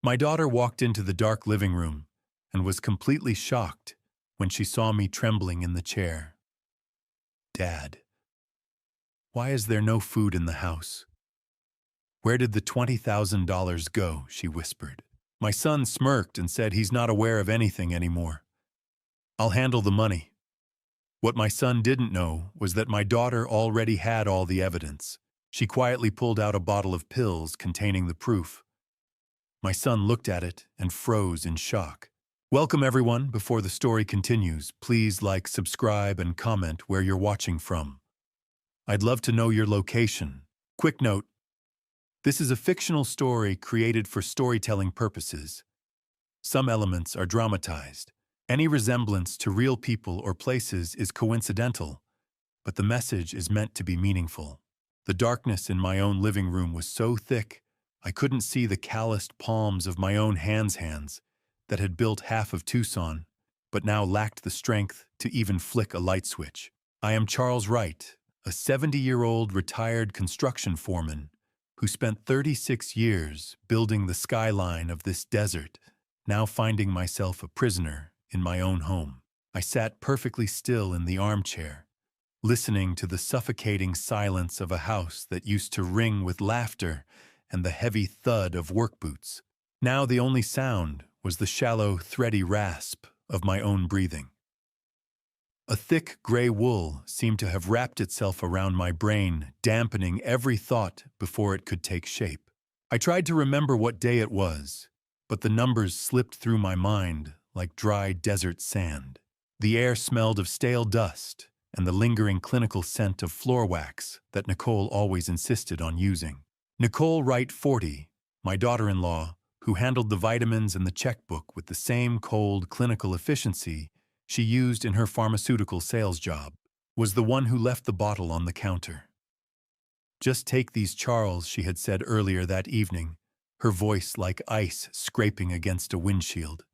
My daughter walked into the dark living room and was completely shocked when she saw me trembling in the chair. "Dad, why is there no food in the house? Where did the $20,000 go?" she whispered. My son smirked and said he's not aware of anything anymore. "I'll handle the money." What my son didn't know was that my daughter already had all the evidence. She quietly pulled out a bottle of pills containing the proof. My son looked at it and froze in shock. Welcome everyone. Before the story continues, please like, subscribe, and comment where you're watching from. I'd love to know your location. Quick note: this is a fictional story created for storytelling purposes. Some elements are dramatized. Any resemblance to real people or places is coincidental, but the message is meant to be meaningful. The darkness in my own living room was so thick, I couldn't see the calloused palms of my own hands that had built half of Tucson, but now lacked the strength to even flick a light switch. I am Charles Wright, a 70-year-old retired construction foreman who spent 36 years building the skyline of this desert, now finding myself a prisoner in my own home. I sat perfectly still in the armchair, listening to the suffocating silence of a house that used to ring with laughter and the heavy thud of work boots. Now the only sound was the shallow, thready rasp of my own breathing. A thick gray wool seemed to have wrapped itself around my brain, dampening every thought before it could take shape. I tried to remember what day it was, but the numbers slipped through my mind like dry desert sand. The air smelled of stale dust and the lingering clinical scent of floor wax that Nicole always insisted on using. Nicole Wright, 40, my daughter-in-law, who handled the vitamins and the checkbook with the same cold, clinical efficiency she used in her pharmaceutical sales job, was the one who left the bottle on the counter. "Just take these, Charles," she had said earlier that evening, her voice like ice scraping against a windshield.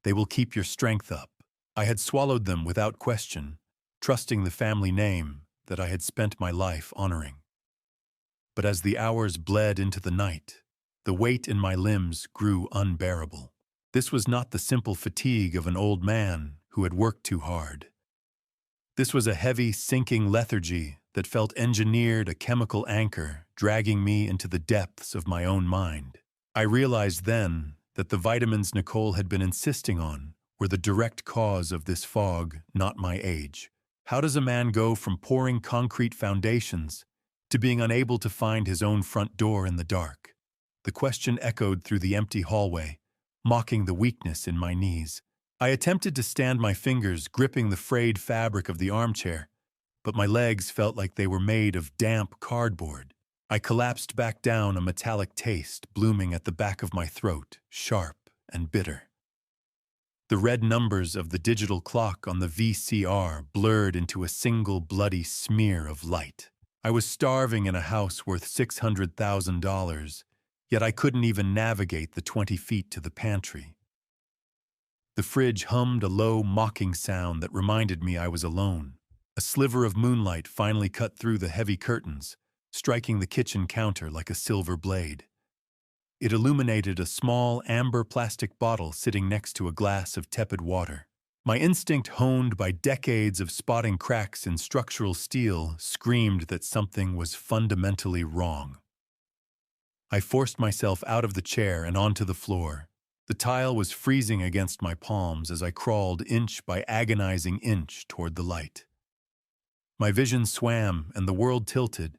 "They will keep your strength up." I had swallowed them without question, trusting the family name that I had spent my life honoring. But as the hours bled into the night, the weight in my limbs grew unbearable. This was not the simple fatigue of an old man who had worked too hard. This was a heavy, sinking lethargy that felt engineered a chemical anchor, dragging me into the depths of my own mind. I realized then that the vitamins Nicole had been insisting on were the direct cause of this fog, not my age. How does a man go from pouring concrete foundations to being unable to find his own front door in the dark? The question echoed through the empty hallway, mocking the weakness in my knees. I attempted to stand my fingers gripping the frayed fabric of the armchair, but my legs felt like they were made of damp cardboard. I collapsed back down, a metallic taste blooming at the back of my throat, sharp and bitter. The red numbers of the digital clock on the VCR blurred into a single bloody smear of light. I was starving in a house worth $600,000, yet I couldn't even navigate the 20 feet to the pantry. The fridge hummed a low, mocking sound that reminded me I was alone. A sliver of moonlight finally cut through the heavy curtains, striking the kitchen counter like a silver blade. It illuminated a small, amber plastic bottle sitting next to a glass of tepid water. My instinct, honed by decades of spotting cracks in structural steel, screamed that something was fundamentally wrong. I forced myself out of the chair and onto the floor. The tile was freezing against my palms as I crawled inch by agonizing inch toward the light. My vision swam and the world tilted,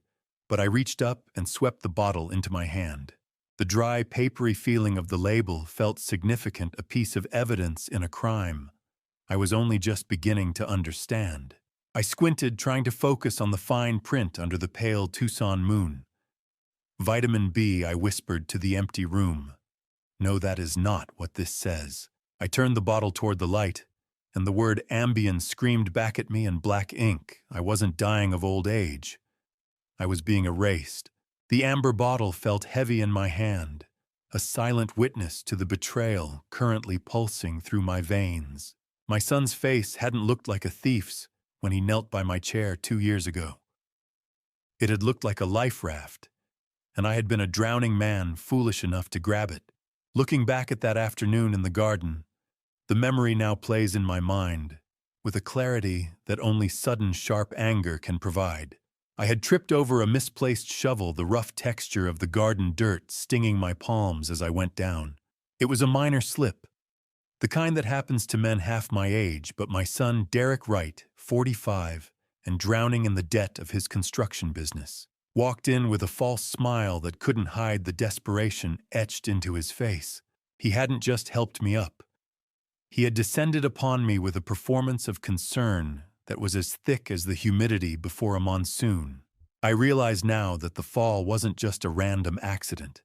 but I reached up and swept the bottle into my hand. The dry, papery feeling of the label felt significant, a piece of evidence in a crime I was only just beginning to understand. I squinted, trying to focus on the fine print under the pale Tucson moon. "Vitamin B," I whispered to the empty room. "No, that is not what this says." I turned the bottle toward the light, and the word Ambien screamed back at me in black ink. I wasn't dying of old age. I was being erased. The amber bottle felt heavy in my hand, a silent witness to the betrayal currently pulsing through my veins. My son's face hadn't looked like a thief's when he knelt by my chair 2 years ago. It had looked like a life raft, and I had been a drowning man foolish enough to grab it. Looking back at that afternoon in the garden, the memory now plays in my mind, with a clarity that only sudden sharp anger can provide. I had tripped over a misplaced shovel, the rough texture of the garden dirt stinging my palms as I went down. It was a minor slip, the kind that happens to men half my age, but my son Derek Wright, 45, and drowning in the debt of his construction business, walked in with a false smile that couldn't hide the desperation etched into his face. He hadn't just helped me up. He had descended upon me with a performance of concern that was as thick as the humidity before a monsoon. I realize now that the fall wasn't just a random accident.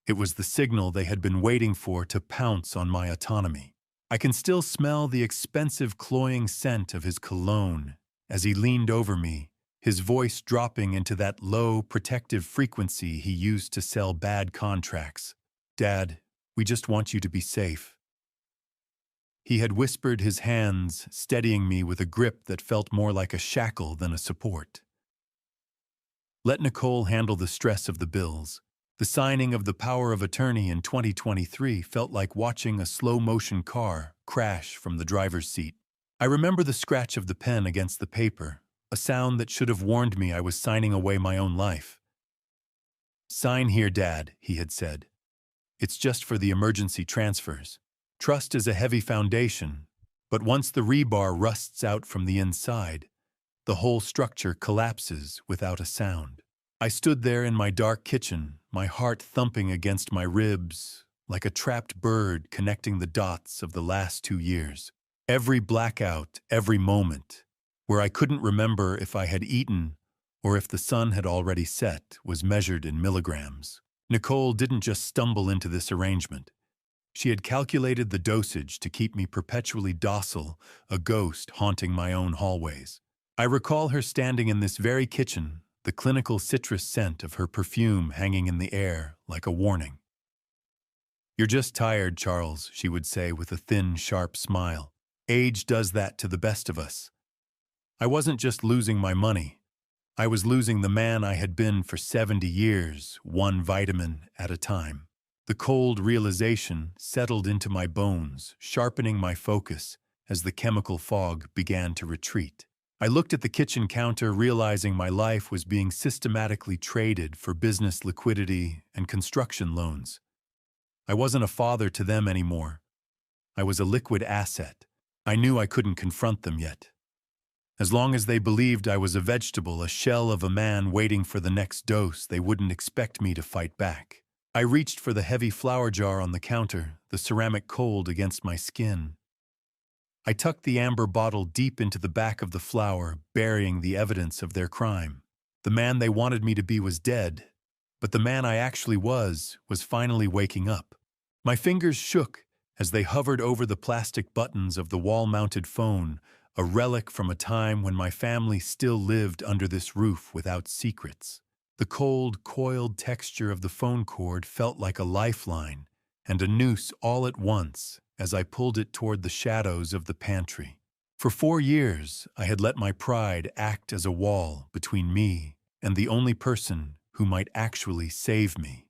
It was the signal they had been waiting for to pounce on my autonomy. I can still smell the expensive cloying scent of his cologne as he leaned over me, his voice dropping into that low, protective frequency he used to sell bad contracts. "Dad, we just want you to be safe." He had whispered, his hands steadying me with a grip that felt more like a shackle than a support. "Let Nicole handle the stress of the bills." The signing of the power of attorney in 2023 felt like watching a slow-motion car crash from the driver's seat. I remember the scratch of the pen against the paper, a sound that should have warned me I was signing away my own life. "Sign here, Dad," he had said. "It's just for the emergency transfers. Trust is a heavy foundation, but once the rebar rusts out from the inside, the whole structure collapses without a sound." I stood there in my dark kitchen, my heart thumping against my ribs, like a trapped bird connecting the dots of the last 2 years. Every blackout, every moment, where I couldn't remember if I had eaten or if the sun had already set, was measured in milligrams. Nicole didn't just stumble into this arrangement. She had calculated the dosage to keep me perpetually docile, a ghost haunting my own hallways. I recall her standing in this very kitchen, the clinical citrus scent of her perfume hanging in the air like a warning. "You're just tired, Charles," she would say with a thin, sharp smile. "Age does that to the best of us." I wasn't just losing my money. I was losing the man I had been for 70 years, one vitamin at a time. The cold realization settled into my bones, sharpening my focus as the chemical fog began to retreat. I looked at the kitchen counter, realizing my life was being systematically traded for business liquidity and construction loans. I wasn't a father to them anymore. I was a liquid asset. I knew I couldn't confront them yet. As long as they believed I was a vegetable, a shell of a man waiting for the next dose, they wouldn't expect me to fight back. I reached for the heavy flour jar on the counter, the ceramic cold against my skin. I tucked the amber bottle deep into the back of the flour, burying the evidence of their crime. The man they wanted me to be was dead, but the man I actually was finally waking up. My fingers shook as they hovered over the plastic buttons of the wall-mounted phone, a relic from a time when my family still lived under this roof without secrets. The cold, coiled texture of the phone cord felt like a lifeline and a noose all at once as I pulled it toward the shadows of the pantry. For 4 years, I had let my pride act as a wall between me and the only person who might actually save me.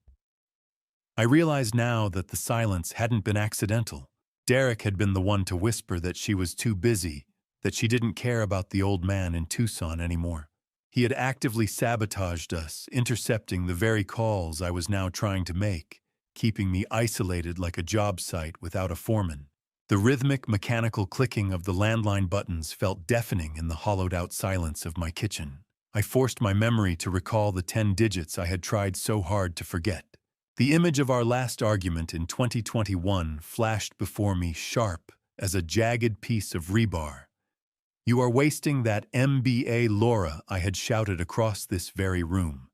I realized now that the silence hadn't been accidental. Derek had been the one to whisper that she was too busy, that she didn't care about the old man in Tucson anymore. He had actively sabotaged us, intercepting the very calls I was now trying to make, keeping me isolated like a job site without a foreman. The rhythmic, mechanical clicking of the landline buttons felt deafening in the hollowed-out silence of my kitchen. I forced my memory to recall the 10 digits I had tried so hard to forget. The image of our last argument in 2021 flashed before me, sharp as a jagged piece of rebar. "You are wasting that MBA, Laura," I had shouted across this very room.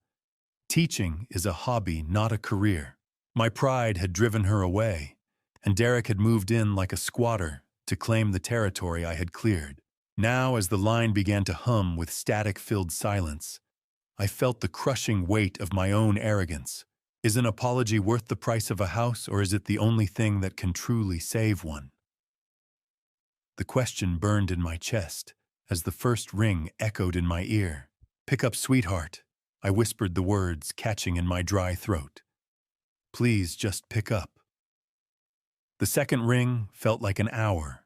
"Teaching is a hobby, not a career." My pride had driven her away, and Derek had moved in like a squatter to claim the territory I had cleared. Now, as the line began to hum with static-filled silence, I felt the crushing weight of my own arrogance. Is an apology worth the price of a house, or is it the only thing that can truly save one? The question burned in my chest as the first ring echoed in my ear. "Pick up, sweetheart," I whispered the words, catching in my dry throat. "Please just pick up." The second ring felt like an hour.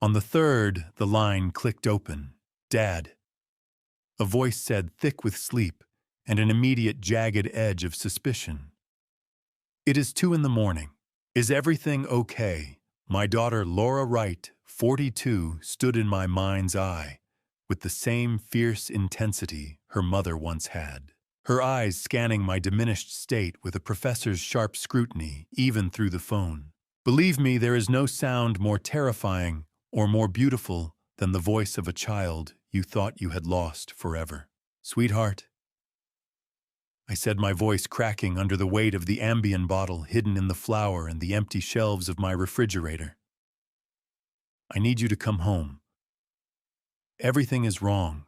On the third, the line clicked open. "Dad." A voice said, thick with sleep, and an immediate jagged edge of suspicion. "It is 2 in the morning. Is everything okay?" My daughter Laura Wright, 42, stood in my mind's eye, with the same fierce intensity her mother once had. Her eyes scanning my diminished state with a professor's sharp scrutiny, even through the phone. Believe me, there is no sound more terrifying or more beautiful than the voice of a child you thought you had lost forever. "Sweetheart," I said, my voice cracking under the weight of the Ambien bottle hidden in the flour and the empty shelves of my refrigerator. "I need you to come home. Everything is wrong.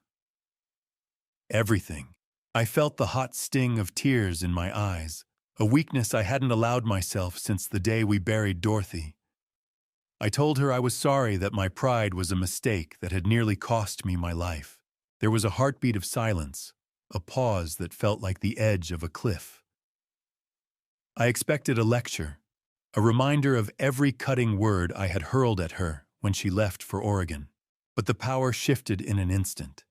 Everything." I felt the hot sting of tears in my eyes, a weakness I hadn't allowed myself since the day we buried Dorothy. I told her I was sorry, that my pride was a mistake that had nearly cost me my life. There was a heartbeat of silence, a pause that felt like the edge of a cliff. I expected a lecture, a reminder of every cutting word I had hurled at her when she left for Oregon. But the power shifted in an instant.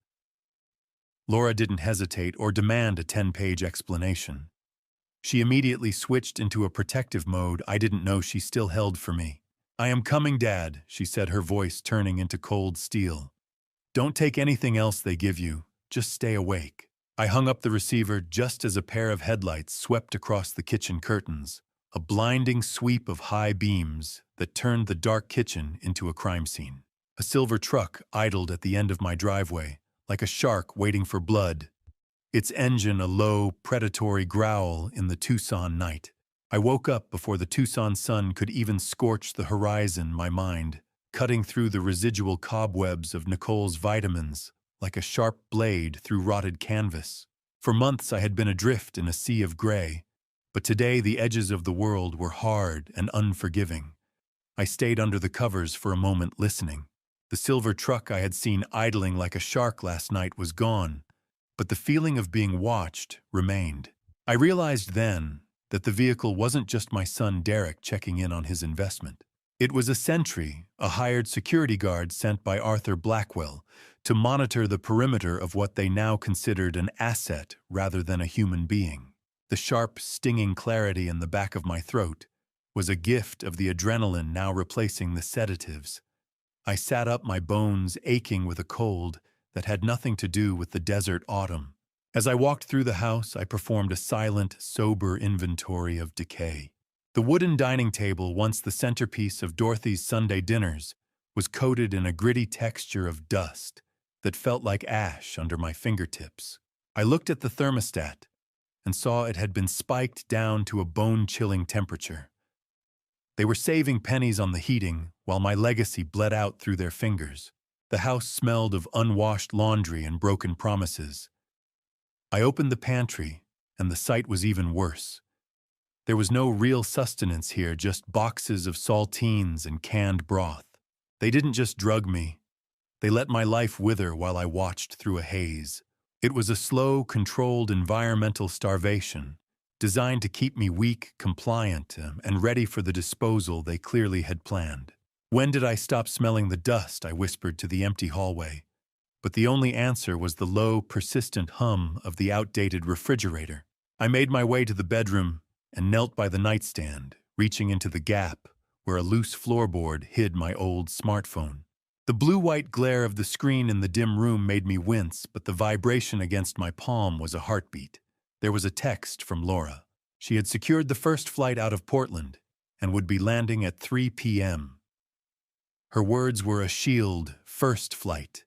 Laura didn't hesitate or demand a 10-page explanation. She immediately switched into a protective mode I didn't know she still held for me. "I am coming, Dad," she said, her voice turning into cold steel. "Don't take anything else they give you. Just stay awake." I hung up the receiver just as a pair of headlights swept across the kitchen curtains, a blinding sweep of high beams that turned the dark kitchen into a crime scene. A silver truck idled at the end of my driveway, like a shark waiting for blood, its engine a low, predatory growl in the Tucson night. I woke up before the Tucson sun could even scorch the horizon, my mind cutting through the residual cobwebs of Nicole's vitamins like a sharp blade through rotted canvas. For months I had been adrift in a sea of gray, but today the edges of the world were hard and unforgiving. I stayed under the covers for a moment, listening. The silver truck I had seen idling like a shark last night was gone, but the feeling of being watched remained. I realized then that the vehicle wasn't just my son Derek checking in on his investment. It was a sentry, a hired security guard sent by Arthur Blackwell to monitor the perimeter of what they now considered an asset rather than a human being. The sharp, stinging clarity in the back of my throat was a gift of the adrenaline now replacing the sedatives. I sat up, my bones aching with a cold that had nothing to do with the desert autumn. As I walked through the house, I performed a silent, sober inventory of decay. The wooden dining table, once the centerpiece of Dorothy's Sunday dinners, was coated in a gritty texture of dust that felt like ash under my fingertips. I looked at the thermostat and saw it had been spiked down to a bone-chilling temperature. They were saving pennies on the heating while my legacy bled out through their fingers. The house smelled of unwashed laundry and broken promises. I opened the pantry, and the sight was even worse. There was no real sustenance here, just boxes of saltines and canned broth. They didn't just drug me. They let my life wither while I watched through a haze. It was a slow, controlled environmental starvation, designed to keep me weak, compliant, and ready for the disposal they clearly had planned. "When did I stop smelling the dust?" I whispered to the empty hallway. But the only answer was the low, persistent hum of the outdated refrigerator. I made my way to the bedroom and knelt by the nightstand, reaching into the gap where a loose floorboard hid my old smartphone. The blue-white glare of the screen in the dim room made me wince, but the vibration against my palm was a heartbeat. There was a text from Laura. She had secured the first flight out of Portland and would be landing at 3 p.m. Her words were a shield, first flight.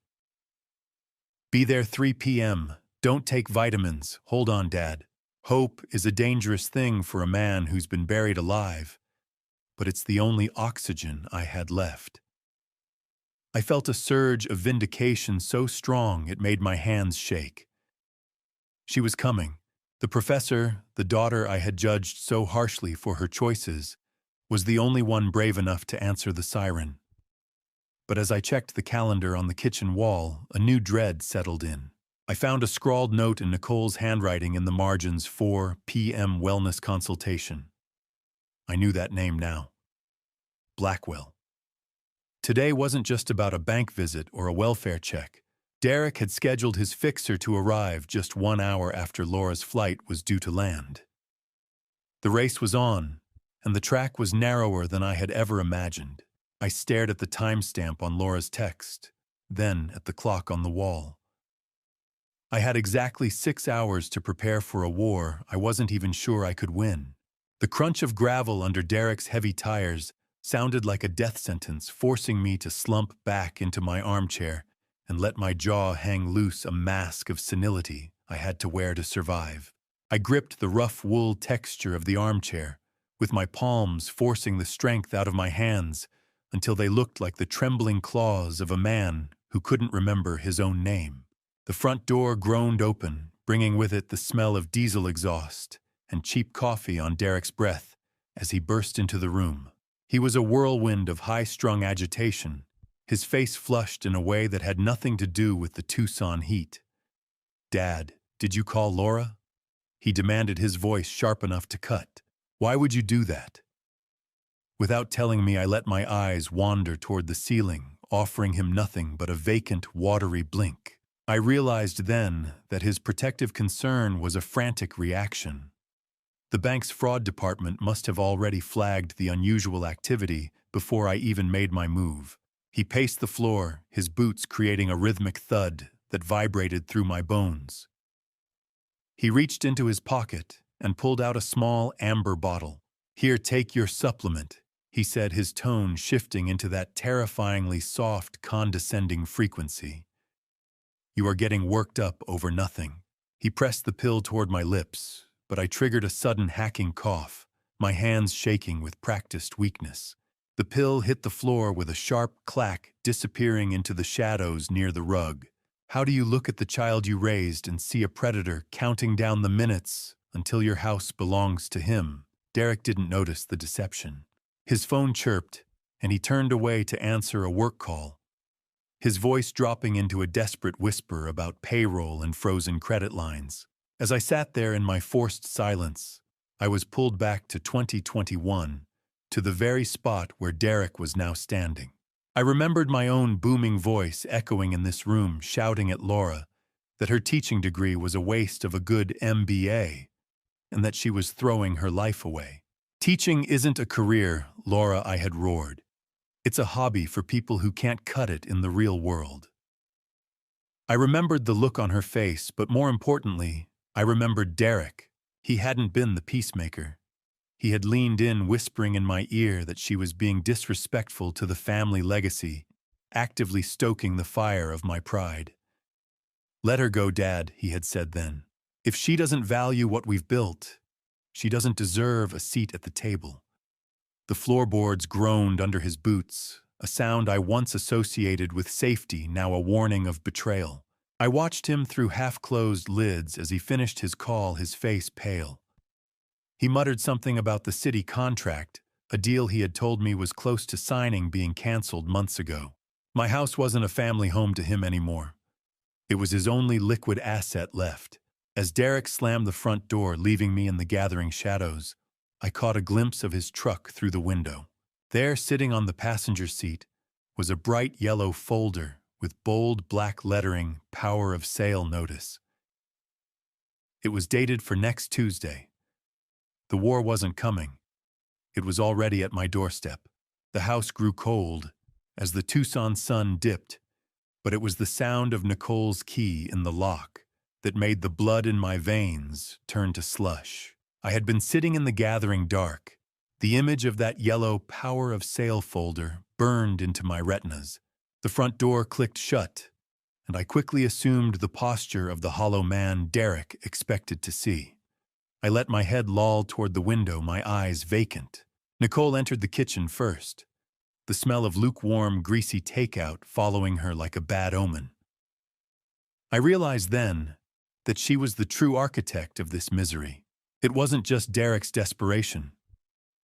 "Be there 3 p.m. Don't take vitamins. Hold on, Dad. Hope is a dangerous thing for a man who's been buried alive, but it's the only oxygen I had left." I felt a surge of vindication so strong it made my hands shake. She was coming. The professor, the daughter I had judged so harshly for her choices, was the only one brave enough to answer the siren. But as I checked the calendar on the kitchen wall, a new dread settled in. I found a scrawled note in Nicole's handwriting in the margins: 4 p.m. wellness consultation. I knew that name now. Blackwell. Today wasn't just about a bank visit or a welfare check. Derek had scheduled his fixer to arrive just 1 hour after Laura's flight was due to land. The race was on, and the track was narrower than I had ever imagined. I stared at the timestamp on Laura's text, then at the clock on the wall. I had exactly 6 hours to prepare for a war I wasn't even sure I could win. The crunch of gravel under Derek's heavy tires sounded like a death sentence, forcing me to slump back into my armchair and let my jaw hang loose, a mask of senility I had to wear to survive. I gripped the rough wool texture of the armchair, with my palms forcing the strength out of my hands until they looked like the trembling claws of a man who couldn't remember his own name. The front door groaned open, bringing with it the smell of diesel exhaust and cheap coffee on Derek's breath as he burst into the room. He was a whirlwind of high-strung agitation, his face flushed in a way that had nothing to do with the Tucson heat. "Dad, did you call Laura?" He demanded, his voice sharp enough to cut. "Why would you do that?" Without telling me, I let my eyes wander toward the ceiling, offering him nothing but a vacant, watery blink. I realized then that his protective concern was a frantic reaction. The bank's fraud department must have already flagged the unusual activity before I even made my move. He paced the floor, his boots creating a rhythmic thud that vibrated through my bones. He reached into his pocket and pulled out a small amber bottle. "Here, take your supplement," he said, his tone shifting into that terrifyingly soft, condescending frequency. "You are getting worked up over nothing." He pressed the pill toward my lips, but I triggered a sudden hacking cough, my hands shaking with practiced weakness. The pill hit the floor with a sharp clack, disappearing into the shadows near the rug. How do you look at the child you raised and see a predator counting down the minutes until your house belongs to him? Derek didn't notice the deception. His phone chirped, and he turned away to answer a work call, his voice dropping into a desperate whisper about payroll and frozen credit lines. As I sat there in my forced silence, I was pulled back to 2021, to the very spot where Derek was now standing. I remembered my own booming voice echoing in this room, shouting at Laura that her teaching degree was a waste of a good MBA, and that she was throwing her life away. "Teaching isn't a career, Laura," I had roared. "It's a hobby for people who can't cut it in the real world." I remembered the look on her face, but more importantly, I remembered Derek. He hadn't been the peacemaker. He had leaned in, whispering in my ear that she was being disrespectful to the family legacy, actively stoking the fire of my pride. "Let her go, Dad," he had said then. "If she doesn't value what we've built, she doesn't deserve a seat at the table." The floorboards groaned under his boots, a sound I once associated with safety, now a warning of betrayal. I watched him through half-closed lids as he finished his call, his face pale. He muttered something about the city contract, a deal he had told me was close to signing, being canceled months ago. My house wasn't a family home to him anymore. It was his only liquid asset left. As Derek slammed the front door, leaving me in the gathering shadows, I caught a glimpse of his truck through the window. There, sitting on the passenger seat, was a bright yellow folder with bold black lettering, "Power of Sale Notice." It was dated for next Tuesday. The war wasn't coming. It was already at my doorstep. The house grew cold as the Tucson sun dipped, but it was the sound of Nicole's key in the lock that made the blood in my veins turn to slush. I had been sitting in the gathering dark. The image of that yellow Power of Sale folder burned into my retinas. The front door clicked shut, and I quickly assumed the posture of the hollow man Derek expected to see. I let my head loll toward the window, my eyes vacant. Nicole entered the kitchen first, the smell of lukewarm, greasy takeout following her like a bad omen. I realized then that she was the true architect of this misery. It wasn't just Derek's desperation.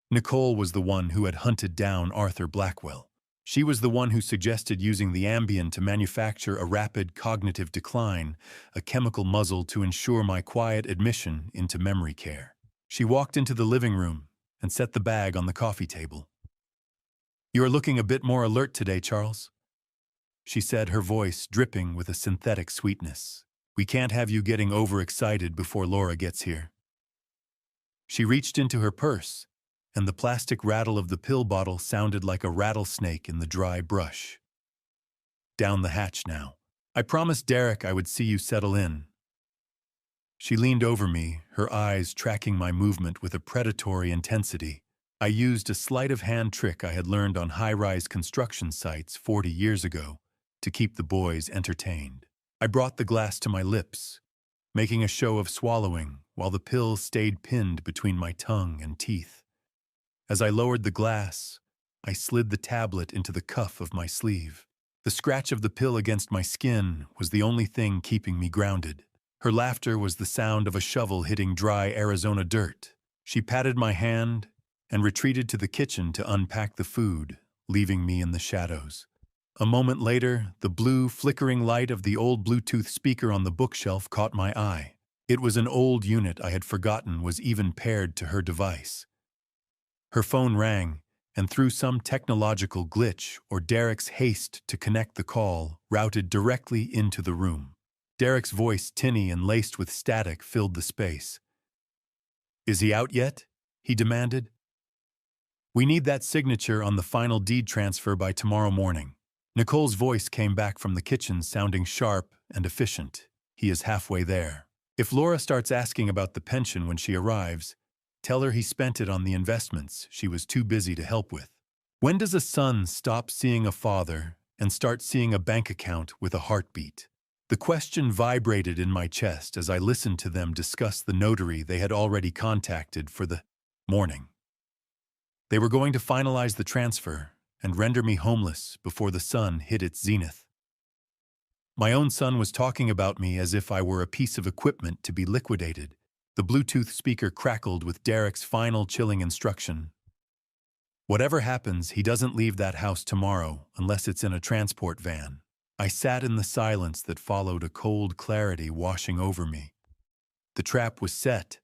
Nicole was the one who had hunted down Arthur Blackwell. She was the one who suggested using the Ambien to manufacture a rapid cognitive decline, a chemical muzzle to ensure my quiet admission into memory care. She walked into the living room and set the bag on the coffee table. "You're looking a bit more alert today, Charles," she said, her voice dripping with a synthetic sweetness. "We can't have you getting overexcited before Laura gets here." She reached into her purse, and the plastic rattle of the pill bottle sounded like a rattlesnake in the dry brush. "Down the hatch now. I promised Derek I would see you settle in." She leaned over me, her eyes tracking my movement with a predatory intensity. I used a sleight-of-hand trick I had learned on high-rise construction sites 40 years ago to keep the boys entertained. I brought the glass to my lips, making a show of swallowing while the pill stayed pinned between my tongue and teeth. As I lowered the glass, I slid the tablet into the cuff of my sleeve. The scratch of the pill against my skin was the only thing keeping me grounded. Her laughter was the sound of a shovel hitting dry Arizona dirt. She patted my hand and retreated to the kitchen to unpack the food, leaving me in the shadows. A moment later, the blue, flickering light of the old Bluetooth speaker on the bookshelf caught my eye. It was an old unit I had forgotten was even paired to her device. Her phone rang, and through some technological glitch or Derek's haste to connect the call, routed directly into the room. Derek's voice, tinny and laced with static, filled the space. "Is he out yet?" he demanded. "We need that signature on the final deed transfer by tomorrow morning." Nicole's voice came back from the kitchen, sounding sharp and efficient. "He is halfway there. If Laura starts asking about the pension when she arrives, tell her he spent it on the investments she was too busy to help with." When does a son stop seeing a father and start seeing a bank account with a heartbeat? The question vibrated in my chest as I listened to them discuss the notary they had already contacted for the morning. They were going to finalize the transfer and render me homeless before the sun hit its zenith. My own son was talking about me as if I were a piece of equipment to be liquidated. The Bluetooth speaker crackled with Derek's final chilling instruction. "Whatever happens, he doesn't leave that house tomorrow unless it's in a transport van." I sat in the silence that followed, a cold clarity washing over me. The trap was set,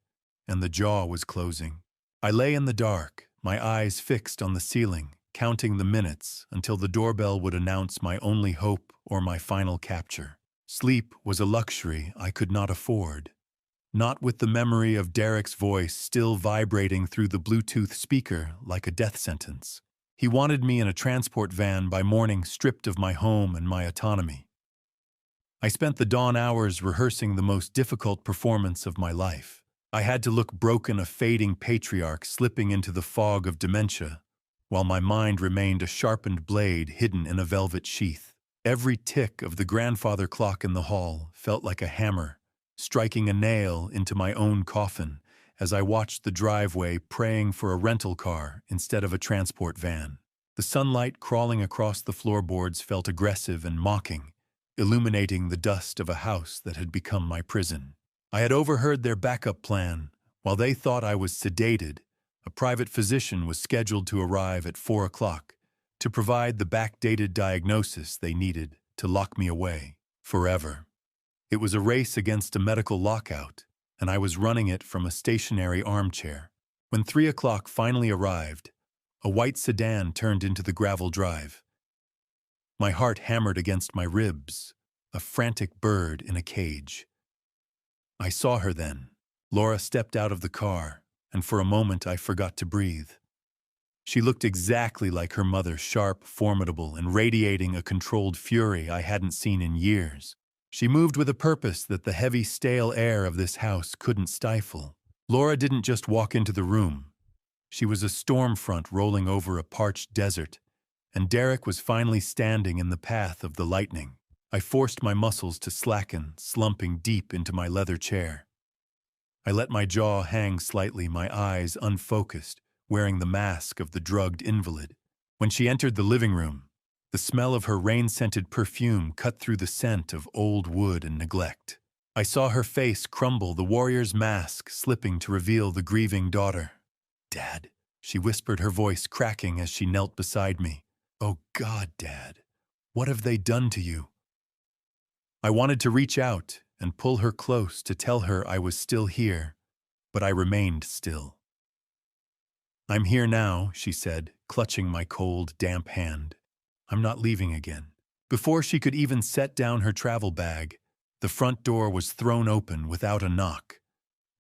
and the jaw was closing. I lay in the dark, my eyes fixed on the ceiling, counting the minutes until the doorbell would announce my only hope or my final capture. Sleep was a luxury I could not afford. Not with the memory of Derek's voice still vibrating through the Bluetooth speaker like a death sentence. He wanted me in a transport van by morning, stripped of my home and my autonomy. I spent the dawn hours rehearsing the most difficult performance of my life. I had to look broken, a fading patriarch slipping into the fog of dementia, while my mind remained a sharpened blade hidden in a velvet sheath. Every tick of the grandfather clock in the hall felt like a hammer, striking a nail into my own coffin as I watched the driveway, praying for a rental car instead of a transport van. The sunlight crawling across the floorboards felt aggressive and mocking, illuminating the dust of a house that had become my prison. I had overheard their backup plan. While they thought I was sedated, a private physician was scheduled to arrive at 4 o'clock to provide the backdated diagnosis they needed to lock me away forever. It was a race against a medical lockout, and I was running it from a stationary armchair. When 3 o'clock finally arrived, a white sedan turned into the gravel drive. My heart hammered against my ribs, a frantic bird in a cage. I saw her then. Laura stepped out of the car, and for a moment I forgot to breathe. She looked exactly like her mother, sharp, formidable, and radiating a controlled fury I hadn't seen in years. She moved with a purpose that the heavy, stale air of this house couldn't stifle. Laura didn't just walk into the room. She was a storm front rolling over a parched desert, and Derek was finally standing in the path of the lightning. I forced my muscles to slacken, slumping deep into my leather chair. I let my jaw hang slightly, my eyes unfocused, wearing the mask of the drugged invalid. When she entered the living room, the smell of her rain-scented perfume cut through the scent of old wood and neglect. I saw her face crumble, the warrior's mask slipping to reveal the grieving daughter. "Dad," she whispered, her voice cracking as she knelt beside me. "Oh God, Dad, what have they done to you?" I wanted to reach out and pull her close to tell her I was still here, but I remained still. I'm here now, she said, clutching my cold, damp hand. I'm not leaving again. Before she could even set down her travel bag, the front door was thrown open without a knock.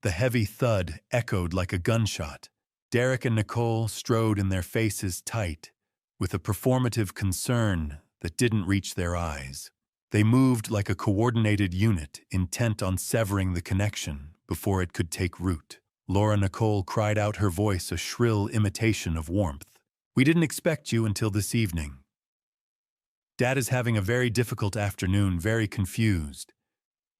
The heavy thud echoed like a gunshot. Derek and Nicole strode in their faces tight, with a performative concern that didn't reach their eyes. They moved like a coordinated unit, intent on severing the connection before it could take root. Laura Nicole cried out, her voice a shrill imitation of warmth. We didn't expect you until this evening. Dad is having a very difficult afternoon, very confused.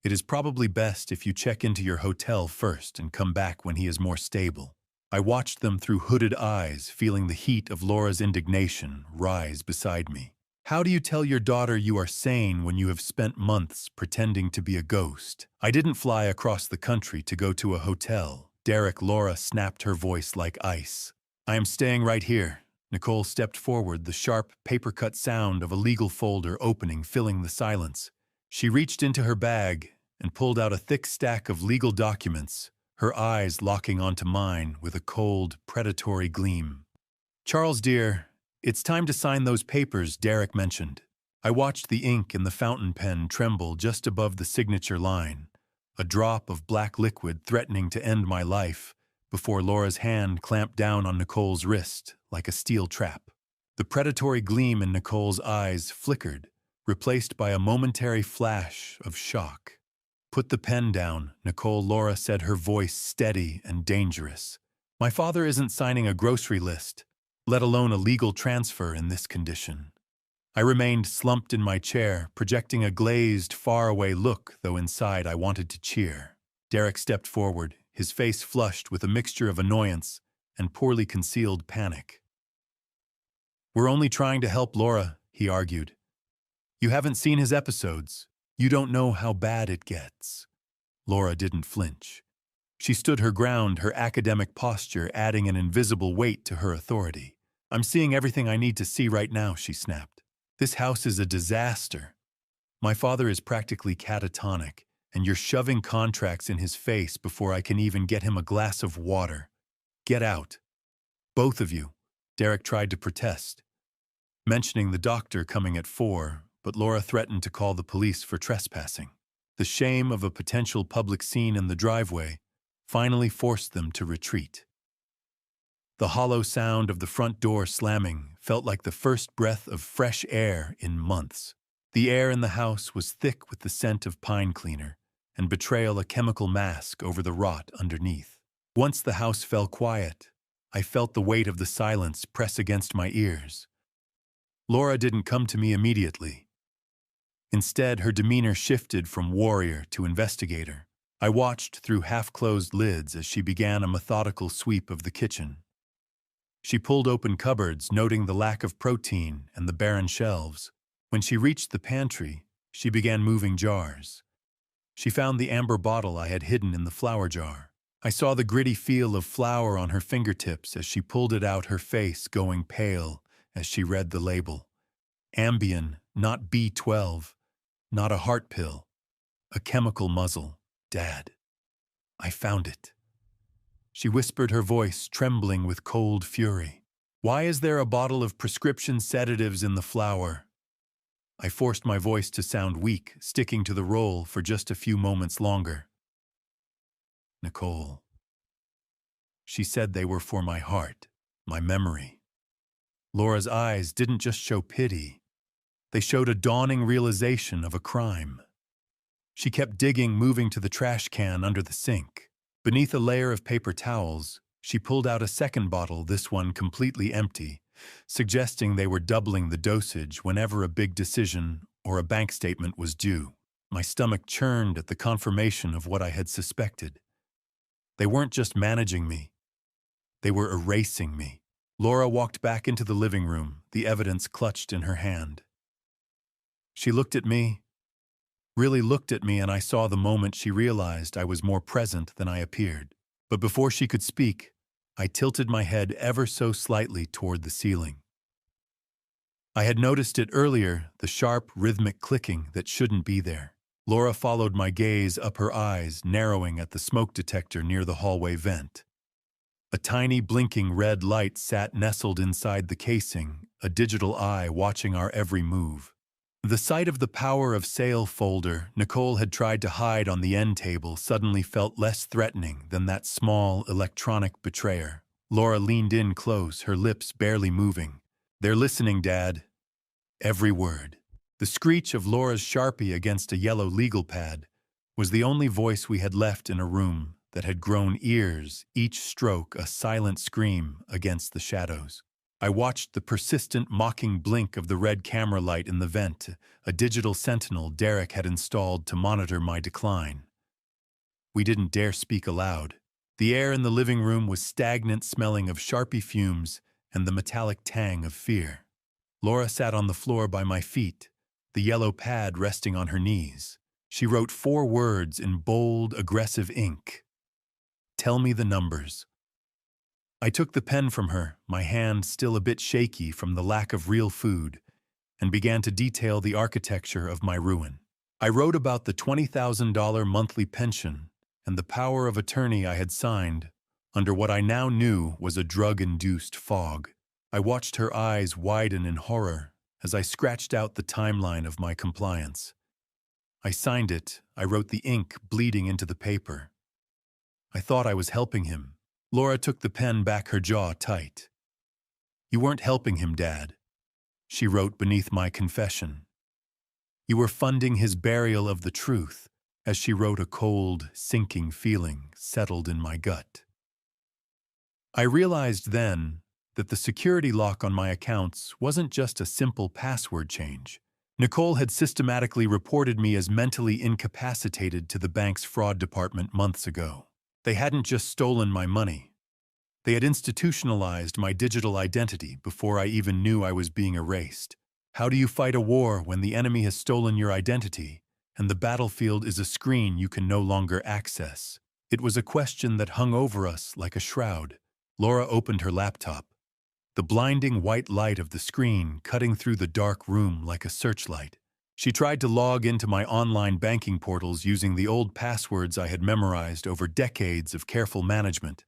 It is probably best if you check into your hotel first and come back when he is more stable. I watched them through hooded eyes, feeling the heat of Laura's indignation rise beside me. How do you tell your daughter you are sane when you have spent months pretending to be a ghost? I didn't fly across the country to go to a hotel. Derek, Laura snapped her voice like ice. I am staying right here. Nicole stepped forward, the sharp, paper-cut sound of a legal folder opening filling the silence. She reached into her bag and pulled out a thick stack of legal documents, her eyes locking onto mine with a cold, predatory gleam. Charles, dear, it's time to sign those papers Derek mentioned. I watched the ink in the fountain pen tremble just above the signature line, a drop of black liquid threatening to end my life, before Laura's hand clamped down on Nicole's wrist like a steel trap. The predatory gleam in Nicole's eyes flickered, replaced by a momentary flash of shock. Put the pen down, Nicole, Laura said, her voice steady and dangerous. My father isn't signing a grocery list, let alone a legal transfer in this condition. I remained slumped in my chair, projecting a glazed, faraway look, though inside I wanted to cheer. Derek stepped forward, his face flushed with a mixture of annoyance and poorly concealed panic. We're only trying to help Laura, he argued. You haven't seen his episodes. You don't know how bad it gets. Laura didn't flinch. She stood her ground, her academic posture adding an invisible weight to her authority. I'm seeing everything I need to see right now, she snapped. This house is a disaster. My father is practically catatonic, and you're shoving contracts in his face before I can even get him a glass of water. Get out. Both of you. Derek tried to protest, mentioning the doctor coming at 4, but Laura threatened to call the police for trespassing. The shame of a potential public scene in the driveway finally forced them to retreat. The hollow sound of the front door slamming felt like the first breath of fresh air in months. The air in the house was thick with the scent of pine cleaner and betrayal, a chemical mask over the rot underneath. Once the house fell quiet, I felt the weight of the silence press against my ears. Laura didn't come to me immediately. Instead, her demeanor shifted from warrior to investigator. I watched through half-closed lids as she began a methodical sweep of the kitchen. She pulled open cupboards, noting the lack of protein and the barren shelves. When she reached the pantry, she began moving jars. She found the amber bottle I had hidden in the flour jar. I saw the gritty feel of flour on her fingertips as she pulled it out, her face going pale as she read the label. Ambien, not B12, not a heart pill, a chemical muzzle. Dad, I found it. She whispered, her voice trembling with cold fury. Why is there a bottle of prescription sedatives in the flour? I forced my voice to sound weak, sticking to the roll for just a few moments longer. Nicole. She said they were for my heart, my memory. Laura's eyes didn't just show pity. They showed a dawning realization of a crime. She kept digging, moving to the trash can under the sink. Beneath a layer of paper towels, she pulled out a second bottle, this one completely empty, suggesting they were doubling the dosage whenever a big decision or a bank statement was due. My stomach churned at the confirmation of what I had suspected. They weren't just managing me. They were erasing me. Laura walked back into the living room, the evidence clutched in her hand. She looked at me, really looked at me, and I saw the moment she realized I was more present than I appeared. But before she could speak, I tilted my head ever so slightly toward the ceiling. I had noticed it earlier, the sharp, rhythmic clicking that shouldn't be there. Laura followed my gaze up, her eyes narrowing at the smoke detector near the hallway vent. A tiny blinking red light sat nestled inside the casing, a digital eye watching our every move. The sight of the power of sale folder Nicole had tried to hide on the end table suddenly felt less threatening than that small electronic betrayer. Laura leaned in close, her lips barely moving. "They're listening, Dad." Every word. The screech of Laura's Sharpie against a yellow legal pad was the only voice we had left in a room that had grown ears, each stroke a silent scream against the shadows. I watched the persistent, mocking blink of the red camera light in the vent, a digital sentinel Derek had installed to monitor my decline. We didn't dare speak aloud. The air in the living room was stagnant, smelling of Sharpie fumes and the metallic tang of fear. Laura sat on the floor by my feet, the yellow pad resting on her knees. She wrote 4 words in bold, aggressive ink. "Tell me the numbers." I took the pen from her, my hand still a bit shaky from the lack of real food, and began to detail the architecture of my ruin. I wrote about the $20,000 monthly pension and the power of attorney I had signed under what I now knew was a drug-induced fog. I watched her eyes widen in horror as I scratched out the timeline of my compliance. I signed it. I wrote the ink bleeding into the paper. I thought I was helping him. Laura took the pen back, her jaw tight. "You weren't helping him, Dad," she wrote beneath my confession. "You were funding his burial of the truth," as she wrote. A cold, sinking feeling settled in my gut. I realized then that the security lock on my accounts wasn't just a simple password change. Nicole had systematically reported me as mentally incapacitated to the bank's fraud department months ago. They hadn't just stolen my money. They had institutionalized my digital identity before I even knew I was being erased. How do you fight a war when the enemy has stolen your identity and the battlefield is a screen you can no longer access? It was a question that hung over us like a shroud. Laura opened her laptop, the blinding white light of the screen cutting through the dark room like a searchlight. She tried to log into my online banking portals using the old passwords I had memorized over decades of careful management.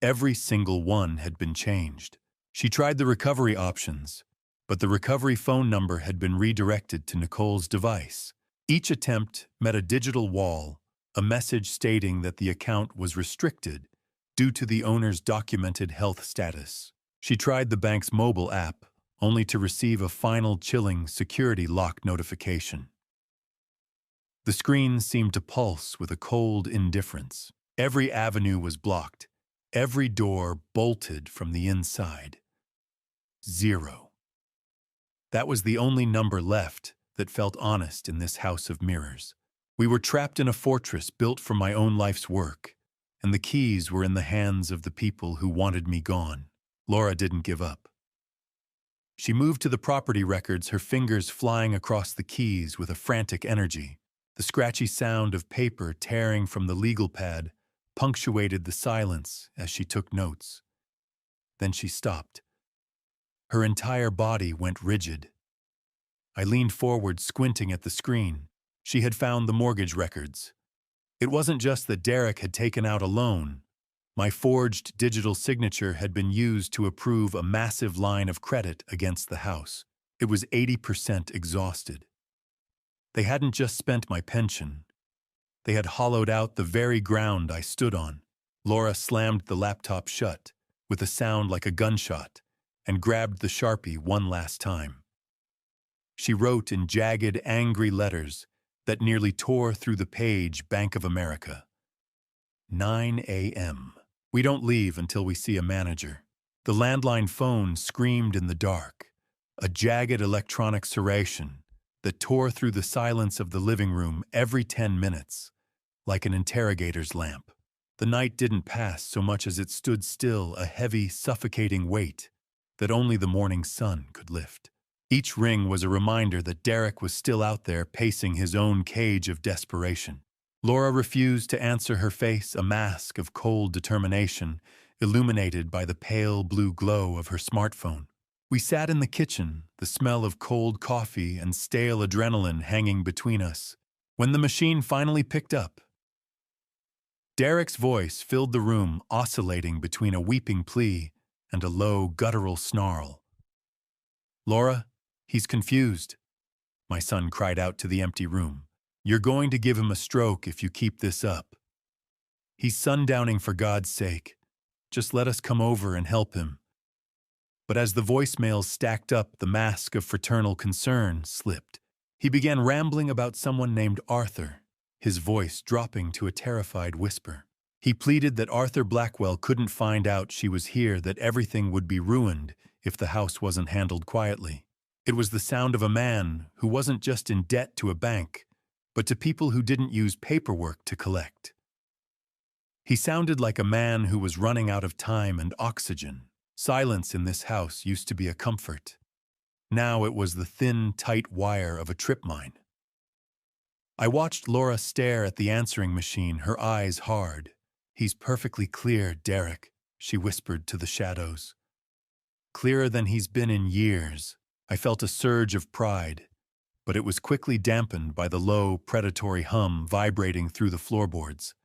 Every single one had been changed. She tried the recovery options, but the recovery phone number had been redirected to Nicole's device. Each attempt met a digital wall, a message stating that the account was restricted due to the owner's documented health status. She tried the bank's mobile app, only to receive a final chilling security lock notification. The screen seemed to pulse with a cold indifference. Every avenue was blocked, every door bolted from the inside. 0. That was the only number left that felt honest in this house of mirrors. We were trapped in a fortress built for my own life's work, and the keys were in the hands of the people who wanted me gone. Laura didn't give up. She moved to the property records, her fingers flying across the keys with a frantic energy. The scratchy sound of paper tearing from the legal pad punctuated the silence as she took notes. Then she stopped. Her entire body went rigid. I leaned forward, squinting at the screen. She had found the mortgage records. It wasn't just that Derek had taken out a loan. My forged digital signature had been used to approve a massive line of credit against the house. It was 80% exhausted. They hadn't just spent my pension. They had hollowed out the very ground I stood on. Laura slammed the laptop shut, with a sound like a gunshot, and grabbed the Sharpie one last time. She wrote in jagged, angry letters that nearly tore through the page, "Bank of America. 9 a.m. We don't leave until we see a manager." The landline phone screamed in the dark, a jagged electronic serration that tore through the silence of the living room every 10 minutes, like an interrogator's lamp. The night didn't pass so much as it stood still, a heavy, suffocating weight that only the morning sun could lift. Each ring was a reminder that Derek was still out there pacing his own cage of desperation. Laura refused to answer, her face a mask of cold determination, illuminated by the pale blue glow of her smartphone. We sat in the kitchen, the smell of cold coffee and stale adrenaline hanging between us. When the machine finally picked up, Derek's voice filled the room, oscillating between a weeping plea and a low, guttural snarl. "Laura, he's confused," my son cried out to the empty room. "You're going to give him a stroke if you keep this up. He's sundowning, for God's sake. Just let us come over and help him." But as the voicemails stacked up, the mask of fraternal concern slipped. He began rambling about someone named Arthur, his voice dropping to a terrified whisper. He pleaded that Arthur Blackwell couldn't find out she was here, that everything would be ruined if the house wasn't handled quietly. It was the sound of a man who wasn't just in debt to a bank, but to people who didn't use paperwork to collect. He sounded like a man who was running out of time and oxygen. Silence in this house used to be a comfort. Now it was the thin, tight wire of a trip mine. I watched Laura stare at the answering machine, her eyes hard. "He's perfectly clear, Derek," she whispered to the shadows. "Clearer than he's been in years." I felt a surge of pride, but it was quickly dampened by the low, predatory hum vibrating through the floorboards.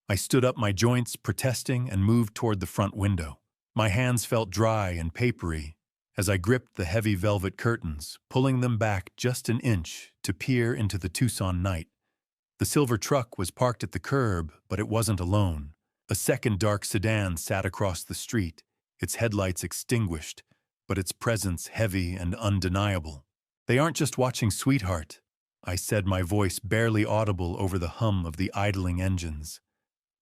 I stood up, my joints protesting, and moved toward the front window. My hands felt dry and papery as I gripped the heavy velvet curtains, pulling them back just an inch to peer into the Tucson night. The silver truck was parked at the curb, but it wasn't alone. A second dark sedan sat across the street, its headlights extinguished, but its presence heavy and undeniable. "They aren't just watching, sweetheart," I said, my voice barely audible over the hum of the idling engines.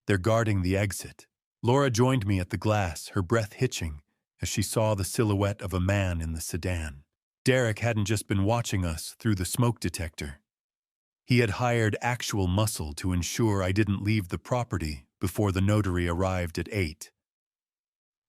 "They're guarding the exit." Laura joined me at the glass, her breath hitching as she saw the silhouette of a man in the sedan. Derek hadn't just been watching us through the smoke detector. He had hired actual muscle to ensure I didn't leave the property before the notary arrived at 8.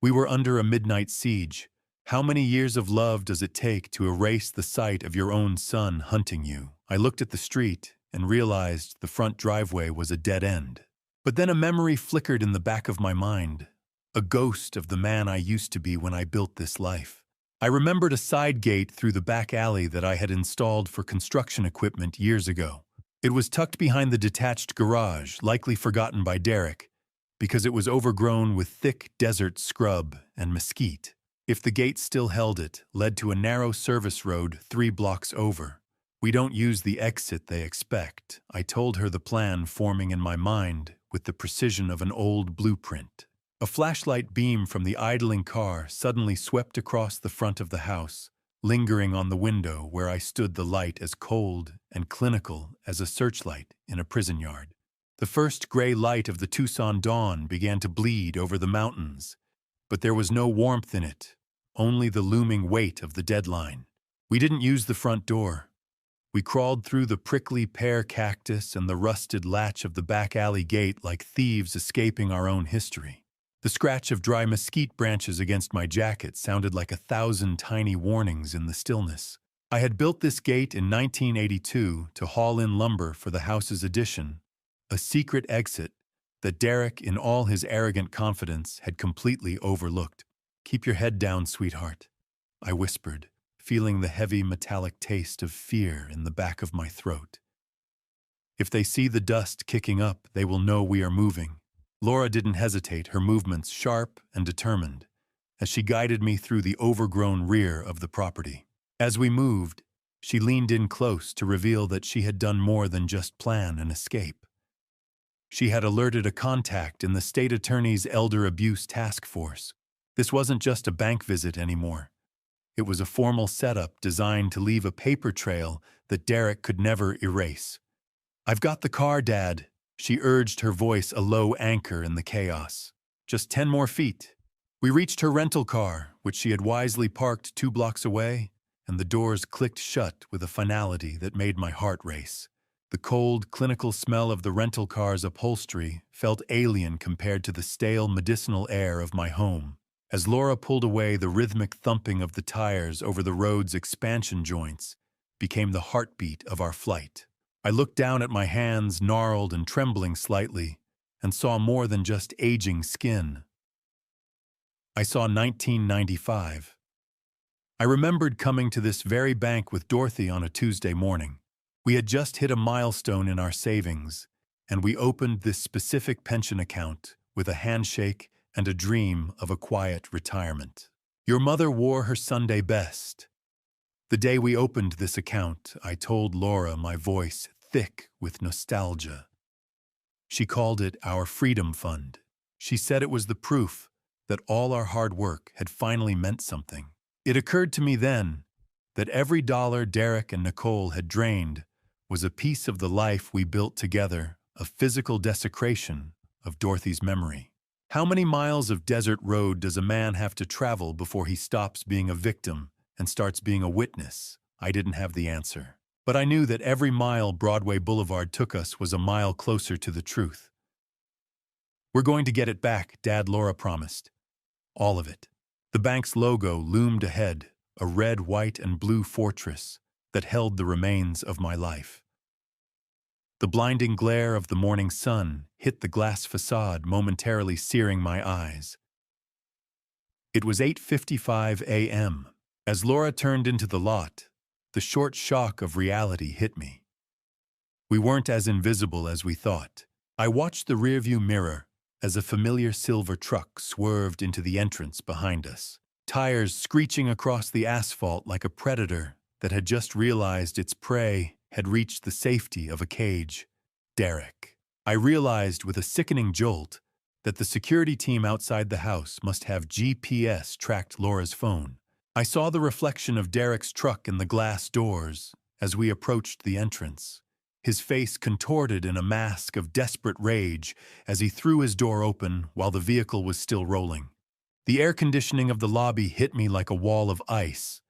We were under a midnight siege. How many years of love does it take to erase the sight of your own son hunting you? I looked at the street and realized the front driveway was a dead end. But then a memory flickered in the back of my mind, a ghost of the man I used to be when I built this life. I remembered a side gate through the back alley that I had installed for construction equipment years ago. It was tucked behind the detached garage, likely forgotten by Derek, because it was overgrown with thick desert scrub and mesquite. If the gate still held, it led to a narrow service road 3 blocks over. "We don't use the exit they expect," I told her, the plan forming in my mind with the precision of an old blueprint. A flashlight beam from the idling car suddenly swept across the front of the house, lingering on the window where I stood, the light as cold and clinical as a searchlight in a prison yard. The first gray light of the Tucson dawn began to bleed over the mountains, but there was no warmth in it, only the looming weight of the deadline. We didn't use the front door. We crawled through the prickly pear cactus and the rusted latch of the back alley gate like thieves escaping our own history. The scratch of dry mesquite branches against my jacket sounded like 1,000 tiny warnings in the stillness. I had built this gate in 1982 to haul in lumber for the house's addition, a secret exit that Derek, in all his arrogant confidence, had completely overlooked. "Keep your head down, sweetheart," I whispered, feeling the heavy metallic taste of fear in the back of my throat. "If they see the dust kicking up, they will know we are moving." Laura didn't hesitate, her movements sharp and determined, as she guided me through the overgrown rear of the property. As we moved, she leaned in close to reveal that she had done more than just plan an escape. She had alerted a contact in the state attorney's elder abuse task force. This wasn't just a bank visit anymore. It was a formal setup designed to leave a paper trail that Derek could never erase. "I've got the car, Dad," she urged, her voice a low anchor in the chaos. "Just 10 more feet." We reached her rental car, which she had wisely parked 2 blocks away, and the doors clicked shut with a finality that made my heart race. The cold, clinical smell of the rental car's upholstery felt alien compared to the stale, medicinal air of my home. As Laura pulled away, the rhythmic thumping of the tires over the road's expansion joints became the heartbeat of our flight. I looked down at my hands, gnarled and trembling slightly, and saw more than just aging skin. I saw 1995. I remembered coming to this very bank with Dorothy on a Tuesday morning. We had just hit a milestone in our savings, and we opened this specific pension account with a handshake and a dream of a quiet retirement. Your mother wore her Sunday best. The day we opened this account, I told Laura, my voice thick with nostalgia. She called it our Freedom Fund. She said it was the proof that all our hard work had finally meant something. It occurred to me then that every dollar Derek and Nicole had drained was a piece of the life we built together, a physical desecration of Dorothy's memory. How many miles of desert road does a man have to travel before he stops being a victim and starts being a witness? I didn't have the answer. But I knew that every mile Broadway Boulevard took us was a mile closer to the truth. We're going to get it back, Dad, Laura promised. All of it. The bank's logo loomed ahead, a red, white, and blue fortress that held the remains of my life. The blinding glare of the morning sun hit the glass facade, momentarily searing my eyes. It was 8:55 a.m. As Laura turned into the lot, the short shock of reality hit me. We weren't as invisible as we thought. I watched the rearview mirror as a familiar silver truck swerved into the entrance behind us, tires screeching across the asphalt like a predator that had just realized its prey had reached the safety of a cage. Derek. I realized with a sickening jolt that the security team outside the house must have GPS tracked Laura's phone. I saw the reflection of Derek's truck in the glass doors as we approached the entrance, his face contorted in a mask of desperate rage as he threw his door open while the vehicle was still rolling. The air conditioning of the lobby hit me like a wall of ice,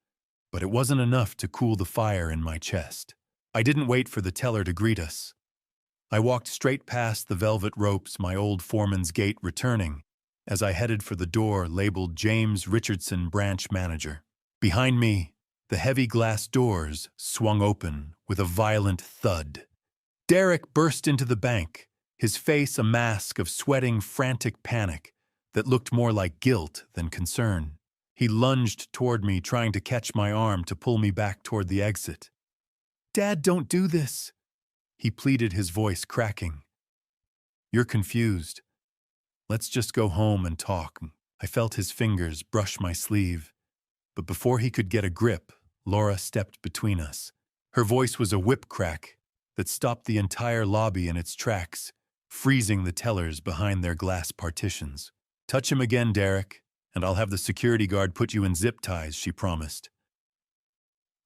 but it wasn't enough to cool the fire in my chest. I didn't wait for the teller to greet us. I walked straight past the velvet ropes, my old foreman's gate returning, as I headed for the door labeled James Richardson, branch manager. Behind me, the heavy glass doors swung open with a violent thud. Derek burst into the bank, his face a mask of sweating, frantic panic that looked more like guilt than concern. He lunged toward me, trying to catch my arm to pull me back toward the exit. "Dad, don't do this," he pleaded, his voice cracking. "You're confused. Let's just go home and talk." I felt his fingers brush my sleeve, but before he could get a grip, Laura stepped between us. Her voice was a whip crack that stopped the entire lobby in its tracks, freezing the tellers behind their glass partitions. "Touch him again, Derek, and I'll have the security guard put you in zip ties," she promised.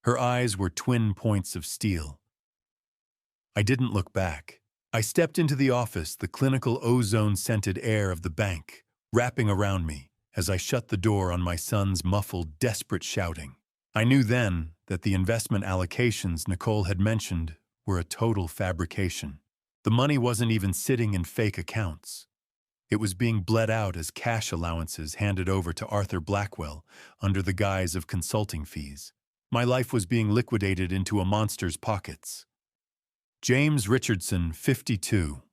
Her eyes were twin points of steel. I didn't look back. I stepped into the office, the clinical ozone-scented air of the bank wrapping around me as I shut the door on my son's muffled, desperate shouting. I knew then that the investment allocations Nicole had mentioned were a total fabrication. The money wasn't even sitting in fake accounts. It was being bled out as cash allowances handed over to Arthur Blackwell under the guise of consulting fees. My life was being liquidated into a monster's pockets. James Richardson, 52.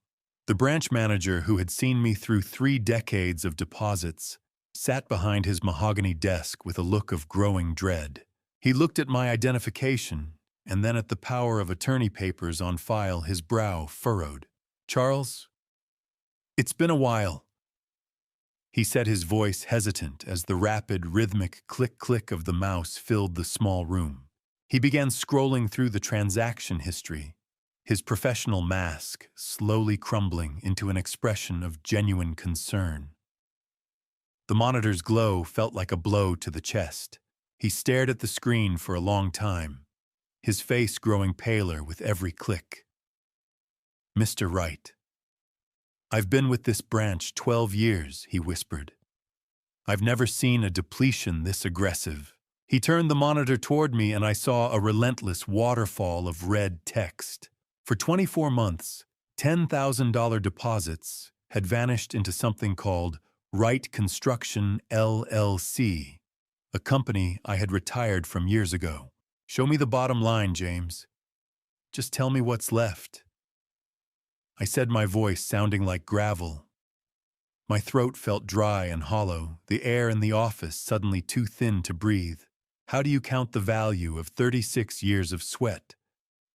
The branch manager who had seen me through 3 decades of deposits sat behind his mahogany desk with a look of growing dread. He looked at my identification and then at the power of attorney papers on file, his brow furrowed. "Charles, it's been a while," he said, his voice hesitant as the rapid, rhythmic click-click of the mouse filled the small room. He began scrolling through the transaction history, his professional mask slowly crumbling into an expression of genuine concern. The monitor's glow felt like a blow to the chest. He stared at the screen for a long time, his face growing paler with every click. "Mr. Wright, I've been with this branch 12 years, he whispered. "I've never seen a depletion this aggressive." He turned the monitor toward me and I saw a relentless waterfall of red text. For 24 months, $10,000 deposits had vanished into something called Wright Construction LLC, a company I had retired from years ago. "Show me the bottom line, James. Just tell me what's left," I said, my voice sounding like gravel. My throat felt dry and hollow, the air in the office suddenly too thin to breathe. "How do you count the value of 36 years of sweat?"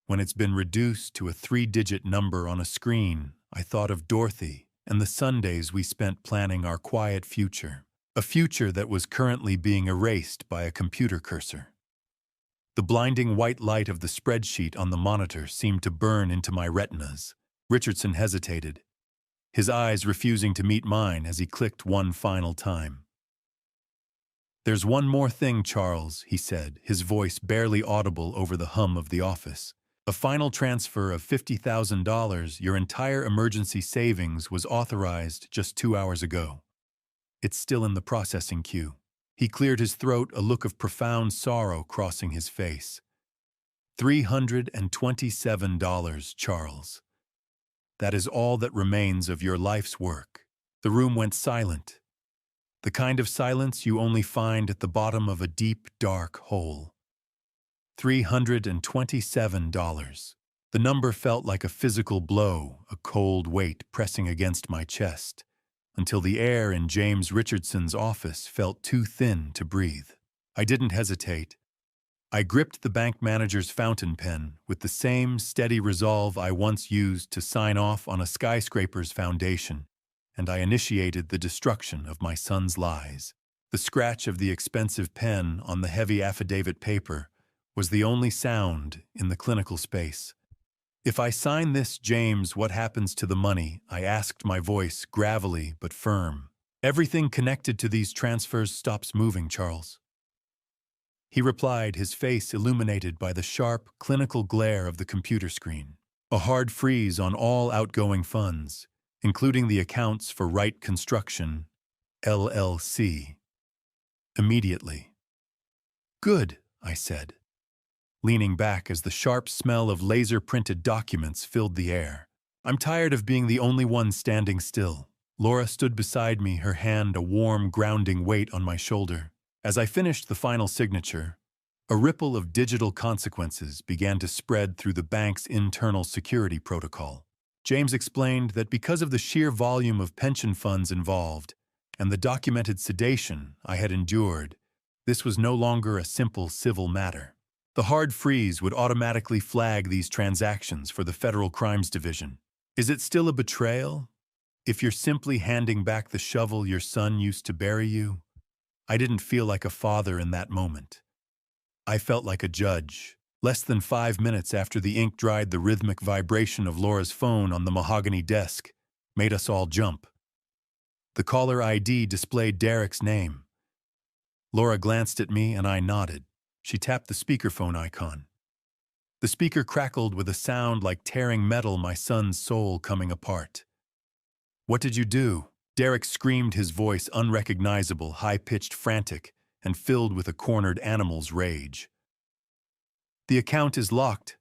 When it's been reduced to a three-digit number on a screen, I thought of Dorothy and the Sundays we spent planning our quiet future, a future that was currently being erased by a computer cursor. The blinding white light of the spreadsheet on the monitor seemed to burn into my retinas. Richardson hesitated, his eyes refusing to meet mine as he clicked one final time. "There's one more thing, Charles," he said, his voice barely audible over the hum of the office. "A final transfer of $50,000, your entire emergency savings, was authorized just 2 hours ago. It's still in the processing queue." He cleared his throat, a look of profound sorrow crossing his face. $327, Charles. That is all that remains of your life's work. The room went silent. The kind of silence you only find at the bottom of a deep, dark hole. $327. The number felt like a physical blow, a cold weight pressing against my chest, until the air in James Richardson's office felt too thin to breathe. I didn't hesitate. I gripped the bank manager's fountain pen with the same steady resolve I once used to sign off on a skyscraper's foundation, and I initiated the destruction of my son's lies. The scratch of the expensive pen on the heavy affidavit paper was the only sound in the clinical space. "If I sign this, James, what happens to the money?" I asked, my voice gravelly but firm. "Everything connected to these transfers stops moving, Charles." He replied, his face illuminated by the sharp, clinical glare of the computer screen. "A hard freeze on all outgoing funds, including the accounts for Wright Construction, LLC. Immediately." "Good," I said, leaning back as the sharp smell of laser-printed documents filled the air. "I'm tired of being the only one standing still." Laura stood beside me, her hand a warm, grounding weight on my shoulder. As I finished the final signature, a ripple of digital consequences began to spread through the bank's internal security protocol. James explained that because of the sheer volume of pension funds involved and the documented sedation I had endured, this was no longer a simple civil matter. The hard freeze would automatically flag these transactions for the Federal Crimes Division. Is it still a betrayal? If you're simply handing back the shovel your son used to bury you? I didn't feel like a father in that moment. I felt like a judge. Less than 5 minutes after the ink dried, the rhythmic vibration of Laura's phone on the mahogany desk made us all jump. The caller ID displayed Derek's name. Laura glanced at me and I nodded. She tapped the speakerphone icon. The speaker crackled with a sound like tearing metal, my son's soul coming apart. "What did you do?" Derek screamed, his voice unrecognizable, high-pitched, frantic, and filled with a cornered animal's rage. "The account is locked.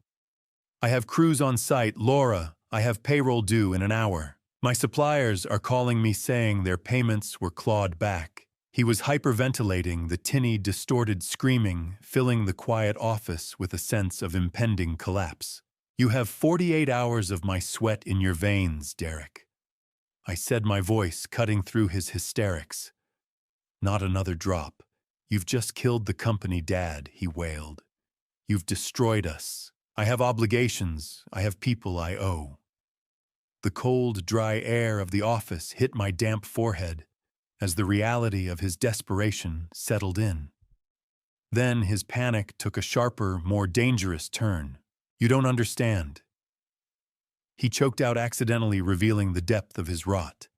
I have crews on site. Laura, I have payroll due in an hour. My suppliers are calling me saying their payments were clawed back." He was hyperventilating, the tinny, distorted screaming filling the quiet office with a sense of impending collapse. "You have 48 hours of my sweat in your veins, Derek," I said, my voice cutting through his hysterics. "Not another drop. You've just killed the company, Dad," he wailed. "You've destroyed us. I have obligations. I have people I owe." The cold, dry air of the office hit my damp forehead as the reality of his desperation settled in. Then his panic took a sharper, more dangerous turn. "You don't understand." He choked out, accidentally revealing the depth of his rot.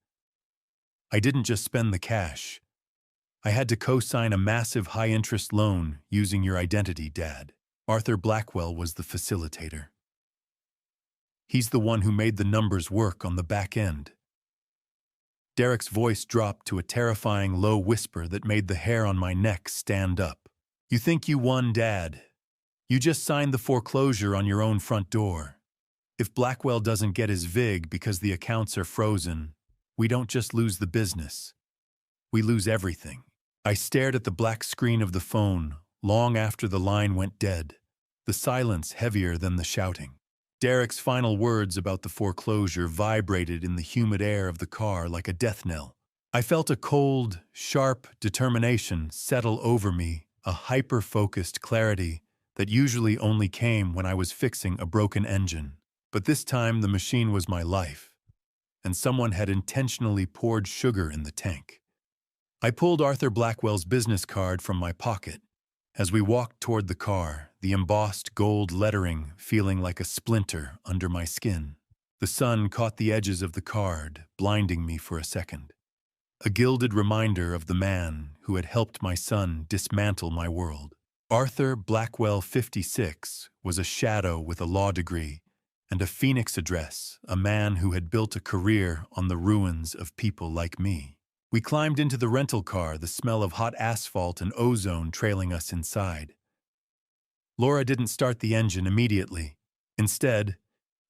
"I didn't just spend the cash. I had to co-sign a massive high-interest loan using your identity, Dad. Arthur Blackwell was the facilitator. He's the one who made the numbers work on the back end." Derek's voice dropped to a terrifying low whisper that made the hair on my neck stand up. "You think you won, Dad? You just signed the foreclosure on your own front door. If Blackwell doesn't get his VIG because the accounts are frozen, we don't just lose the business. We lose everything." I stared at the black screen of the phone long after the line went dead, the silence heavier than the shouting. Derek's final words about the foreclosure vibrated in the humid air of the car like a death knell. I felt a cold, sharp determination settle over me, a hyper-focused clarity that usually only came when I was fixing a broken engine. But this time the machine was my life, and someone had intentionally poured sugar in the tank. I pulled Arthur Blackwell's business card from my pocket. As we walked toward the car, the embossed gold lettering feeling like a splinter under my skin. The sun caught the edges of the card, blinding me for a second. A gilded reminder of the man who had helped my son dismantle my world. Arthur Blackwell, 56, was a shadow with a law degree and a Phoenix address, a man who had built a career on the ruins of people like me. We climbed into the rental car, the smell of hot asphalt and ozone trailing us inside. Laura didn't start the engine immediately. Instead,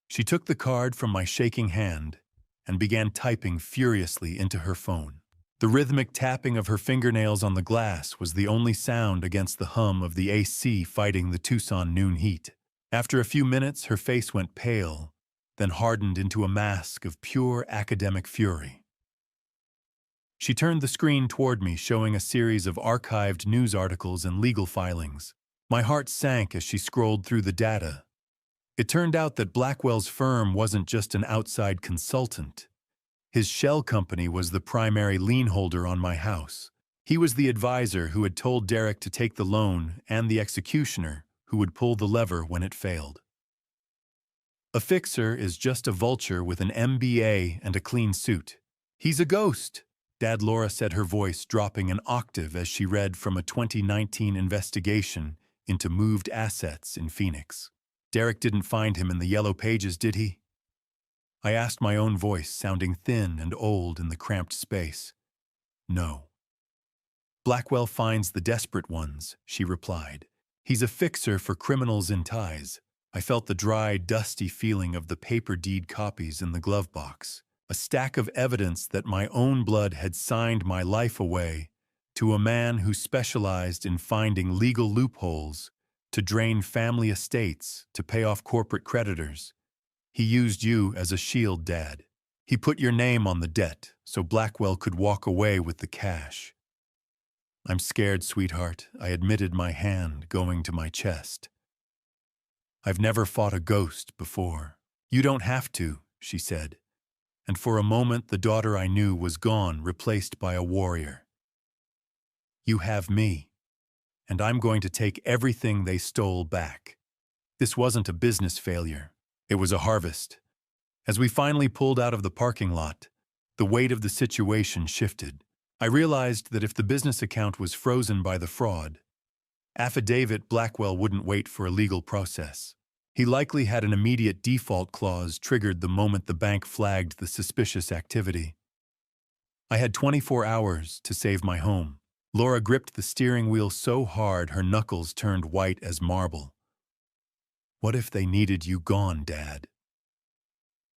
she took the card from my shaking hand and began typing furiously into her phone. The rhythmic tapping of her fingernails on the glass was the only sound against the hum of the AC fighting the Tucson noon heat. After a few minutes, her face went pale, then hardened into a mask of pure academic fury. She turned the screen toward me, showing a series of archived news articles and legal filings. My heart sank as she scrolled through the data. It turned out that Blackwell's firm wasn't just an outside consultant. His shell company was the primary lien holder on my house. He was the advisor who had told Derek to take the loan and the executioner who would pull the lever when it failed. A fixer is just a vulture with an MBA and a clean suit. He's a ghost, Dad. Laura said, her voice dropping an octave as she read from a 2019 investigation into moved assets in Phoenix. Derek didn't find him in the yellow pages, did he? I asked, my own voice sounding thin and old in the cramped space. No. Blackwell finds the desperate ones, she replied. He's a fixer for criminals in ties. I felt the dry, dusty feeling of the paper deed copies in the glove box. A stack of evidence that my own blood had signed my life away to a man who specialized in finding legal loopholes to drain family estates, to pay off corporate creditors. He used you as a shield, Dad. He put your name on the debt so Blackwell could walk away with the cash. I'm scared, sweetheart, I admitted, my hand going to my chest. I've never fought a ghost before. You don't have to, she said. And for a moment the daughter I knew was gone, replaced by a warrior. You have me, and I'm going to take everything they stole back. This wasn't a business failure. It was a harvest. As we finally pulled out of the parking lot, the weight of the situation shifted. I realized that if the business account was frozen by the fraud, affidavit, Blackwell wouldn't wait for a legal process. He likely had an immediate default clause triggered the moment the bank flagged the suspicious activity. I had 24 hours to save my home. Laura gripped the steering wheel so hard her knuckles turned white as marble. What if they needed you gone, Dad?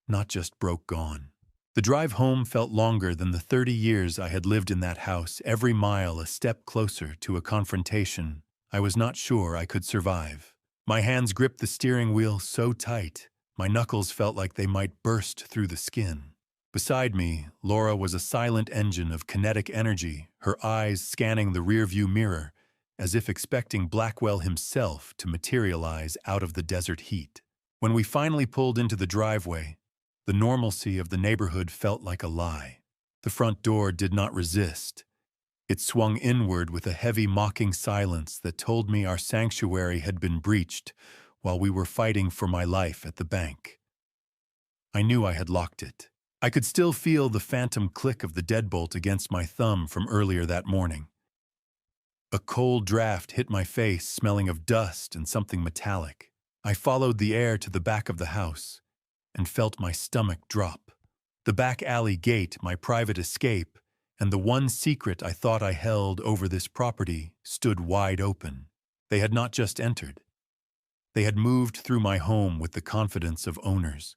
Not just broke gone. The drive home felt longer than the 30 years I had lived in that house, every mile a step closer to a confrontation I was not sure I could survive. My hands gripped the steering wheel so tight, my knuckles felt like they might burst through the skin. Beside me, Laura was a silent engine of kinetic energy, her eyes scanning the rearview mirror, as if expecting Blackwell himself to materialize out of the desert heat. When we finally pulled into the driveway, the normalcy of the neighborhood felt like a lie. The front door did not resist. It swung inward with a heavy, mocking silence that told me our sanctuary had been breached while we were fighting for my life at the bank. I knew I had locked it. I could still feel the phantom click of the deadbolt against my thumb from earlier that morning. A cold draft hit my face, smelling of dust and something metallic. I followed the air to the back of the house and felt my stomach drop. The back alley gate, my private escape, and the one secret I thought I held over this property stood wide open. They had not just entered. They had moved through my home with the confidence of owners.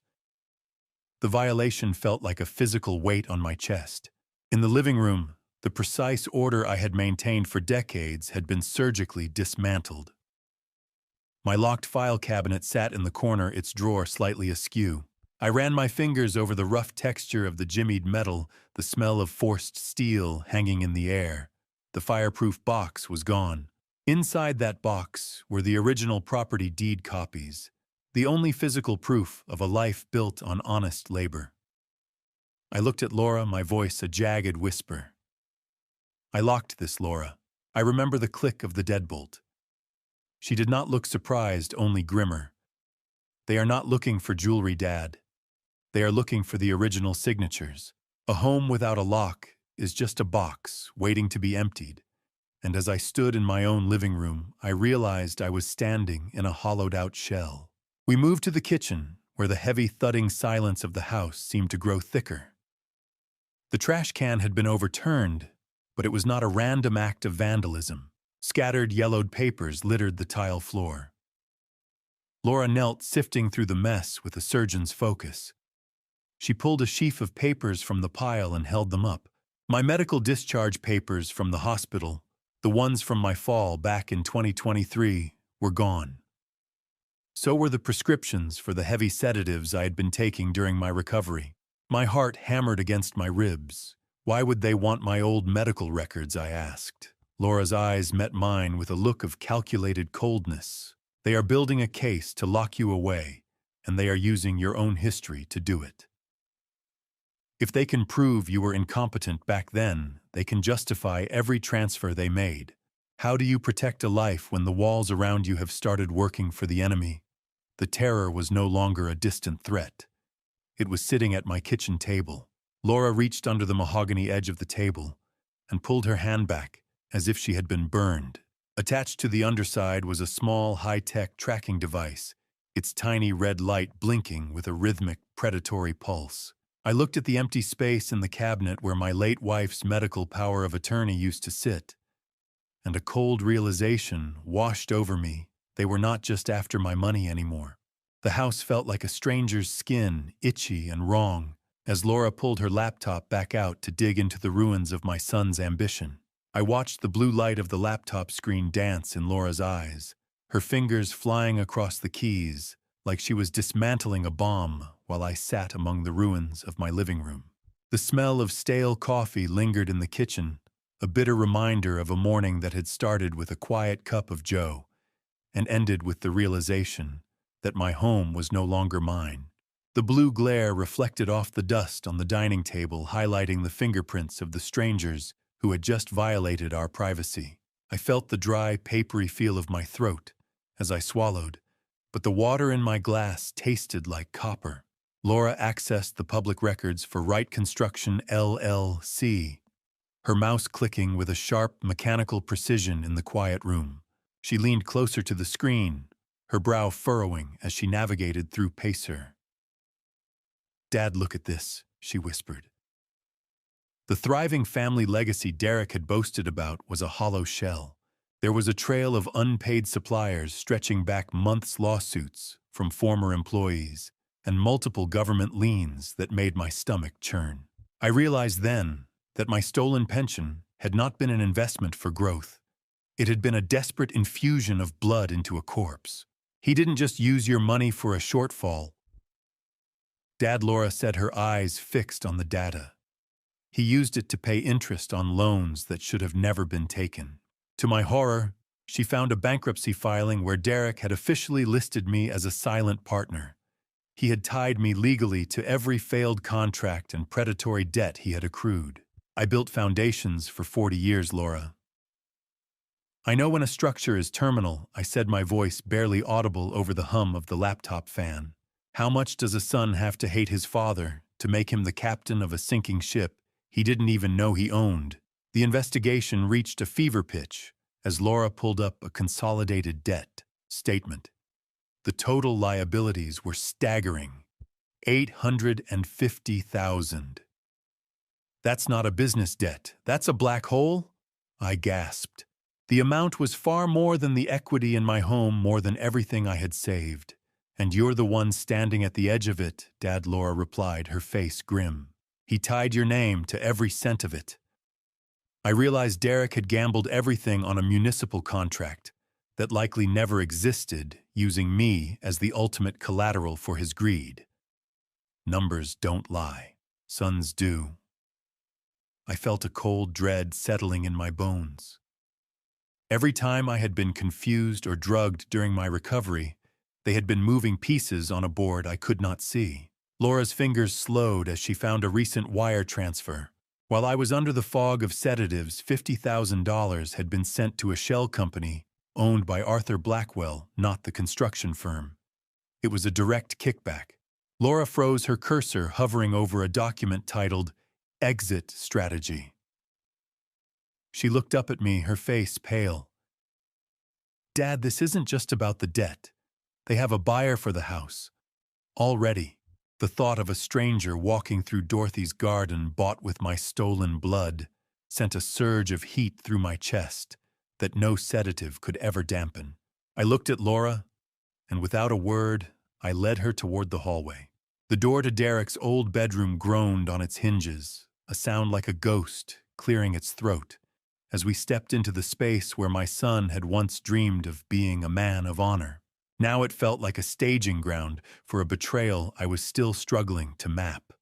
The violation felt like a physical weight on my chest. In the living room, the precise order I had maintained for decades had been surgically dismantled. My locked file cabinet sat in the corner, its drawer slightly askew. I ran my fingers over the rough texture of the jimmied metal, the smell of forced steel hanging in the air. The fireproof box was gone. Inside that box were the original property deed copies, the only physical proof of a life built on honest labor. I looked at Laura, my voice a jagged whisper. I locked this, Laura. I remember the click of the deadbolt. She did not look surprised, only grimmer. They are not looking for jewelry, Dad. They are looking for the original signatures. A home without a lock is just a box waiting to be emptied. And as I stood in my own living room, I realized I was standing in a hollowed-out shell. We moved to the kitchen, where the heavy thudding silence of the house seemed to grow thicker. The trash can had been overturned, but it was not a random act of vandalism. Scattered yellowed papers littered the tile floor. Laura knelt, sifting through the mess with a surgeon's focus. She pulled a sheaf of papers from the pile and held them up. My medical discharge papers from the hospital, the ones from my fall back in 2023, were gone. So were the prescriptions for the heavy sedatives I had been taking during my recovery. My heart hammered against my ribs. Why would they want my old medical records, I asked. Laura's eyes met mine with a look of calculated coldness. They are building a case to lock you away, and they are using your own history to do it. If they can prove you were incompetent back then, they can justify every transfer they made. How do you protect a life when the walls around you have started working for the enemy? The terror was no longer a distant threat. It was sitting at my kitchen table. Laura reached under the mahogany edge of the table and pulled her hand back as if she had been burned. Attached to the underside was a small, high-tech tracking device, its tiny red light blinking with a rhythmic, predatory pulse. I looked at the empty space in the cabinet where my late wife's medical power of attorney used to sit, and a cold realization washed over me. They were not just after my money anymore. The house felt like a stranger's skin, itchy and wrong, as Laura pulled her laptop back out to dig into the ruins of my son's ambition. I watched the blue light of the laptop screen dance in Laura's eyes, her fingers flying across the keys, like she was dismantling a bomb while I sat among the ruins of my living room. The smell of stale coffee lingered in the kitchen, a bitter reminder of a morning that had started with a quiet cup of joe and ended with the realization that my home was no longer mine. The blue glare reflected off the dust on the dining table, highlighting the fingerprints of the strangers who had just violated our privacy. I felt the dry, papery feel of my throat as I swallowed, but the water in my glass tasted like copper. Laura accessed the public records for Wright Construction LLC, her mouse clicking with a sharp, mechanical precision in the quiet room. She leaned closer to the screen, her brow furrowing as she navigated through Pacer. "Dad, look at this," she whispered. The thriving family legacy Derek had boasted about was a hollow shell. There was a trail of unpaid suppliers stretching back months' lawsuits from former employees and multiple government liens that made my stomach churn. I realized then that my stolen pension had not been an investment for growth. It had been a desperate infusion of blood into a corpse. He didn't just use your money for a shortfall. Dad, Laura said, her eyes fixed on the data. He used it to pay interest on loans that should have never been taken. To my horror, she found a bankruptcy filing where Derek had officially listed me as a silent partner. He had tied me legally to every failed contract and predatory debt he had accrued. I built foundations for 40 years, Laura. I know when a structure is terminal, I said, my voice barely audible over the hum of the laptop fan. How much does a son have to hate his father to make him the captain of a sinking ship he didn't even know he owned? The investigation reached a fever pitch as Laura pulled up a consolidated debt statement. The total liabilities were staggering, $850,000. That's not a business debt, that's a black hole? I gasped. The amount was far more than the equity in my home, more than everything I had saved. And you're the one standing at the edge of it, Dad, Laura replied, her face grim. He tied your name to every cent of it. I realized Derek had gambled everything on a municipal contract that likely never existed, using me as the ultimate collateral for his greed. Numbers don't lie. Sons do. I felt a cold dread settling in my bones. Every time I had been confused or drugged during my recovery, they had been moving pieces on a board I could not see. Laura's fingers slowed as she found a recent wire transfer. While I was under the fog of sedatives, $50,000 had been sent to a shell company owned by Arthur Blackwell, not the construction firm. It was a direct kickback. Laura froze, her cursor hovering over a document titled Exit Strategy. She looked up at me, her face pale. "Dad, this isn't just about the debt. They have a buyer for the house. Already." The thought of a stranger walking through Dorothy's garden bought with my stolen blood sent a surge of heat through my chest that no sedative could ever dampen. I looked at Laura, and without a word, I led her toward the hallway. The door to Derek's old bedroom groaned on its hinges, a sound like a ghost clearing its throat, as we stepped into the space where my son had once dreamed of being a man of honor. Now it felt like a staging ground for a betrayal I was still struggling to map.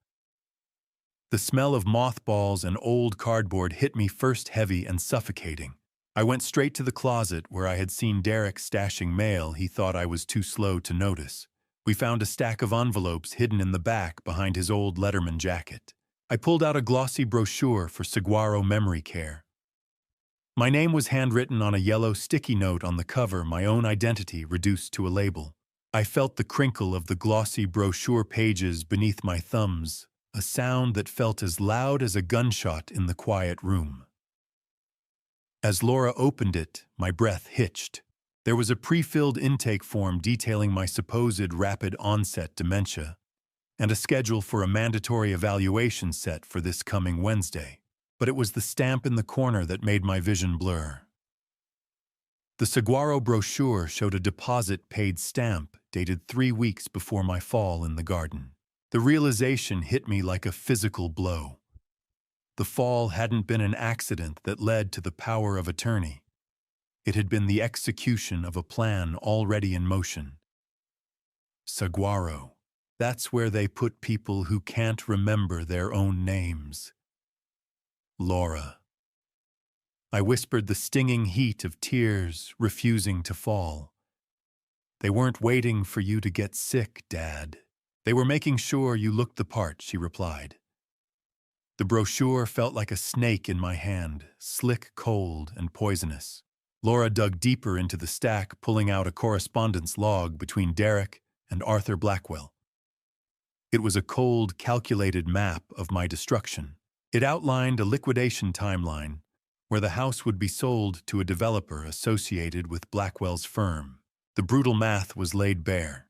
The smell of mothballs and old cardboard hit me first, heavy and suffocating. I went straight to the closet where I had seen Derek stashing mail he thought I was too slow to notice. We found a stack of envelopes hidden in the back behind his old Letterman jacket. I pulled out a glossy brochure for Saguaro Memory Care. My name was handwritten on a yellow sticky note on the cover, my own identity reduced to a label. I felt the crinkle of the glossy brochure pages beneath my thumbs, a sound that felt as loud as a gunshot in the quiet room. As Laura opened it, my breath hitched. There was a pre-filled intake form detailing my supposed rapid onset dementia, and a schedule for a mandatory evaluation set for this coming Wednesday. But it was the stamp in the corner that made my vision blur. The Saguaro brochure showed a deposit-paid stamp dated 3 weeks before my fall in the garden. The realization hit me like a physical blow. The fall hadn't been an accident that led to the power of attorney. It had been the execution of a plan already in motion. Saguaro. That's where they put people who can't remember their own names. Laura. I whispered, the stinging heat of tears refusing to fall. They weren't waiting for you to get sick, Dad. They were making sure you looked the part, she replied. The brochure felt like a snake in my hand, slick, cold, and poisonous. Laura dug deeper into the stack, pulling out a correspondence log between Derek and Arthur Blackwell. It was a cold, calculated map of my destruction. It outlined a liquidation timeline where the house would be sold to a developer associated with Blackwell's firm. The brutal math was laid bare.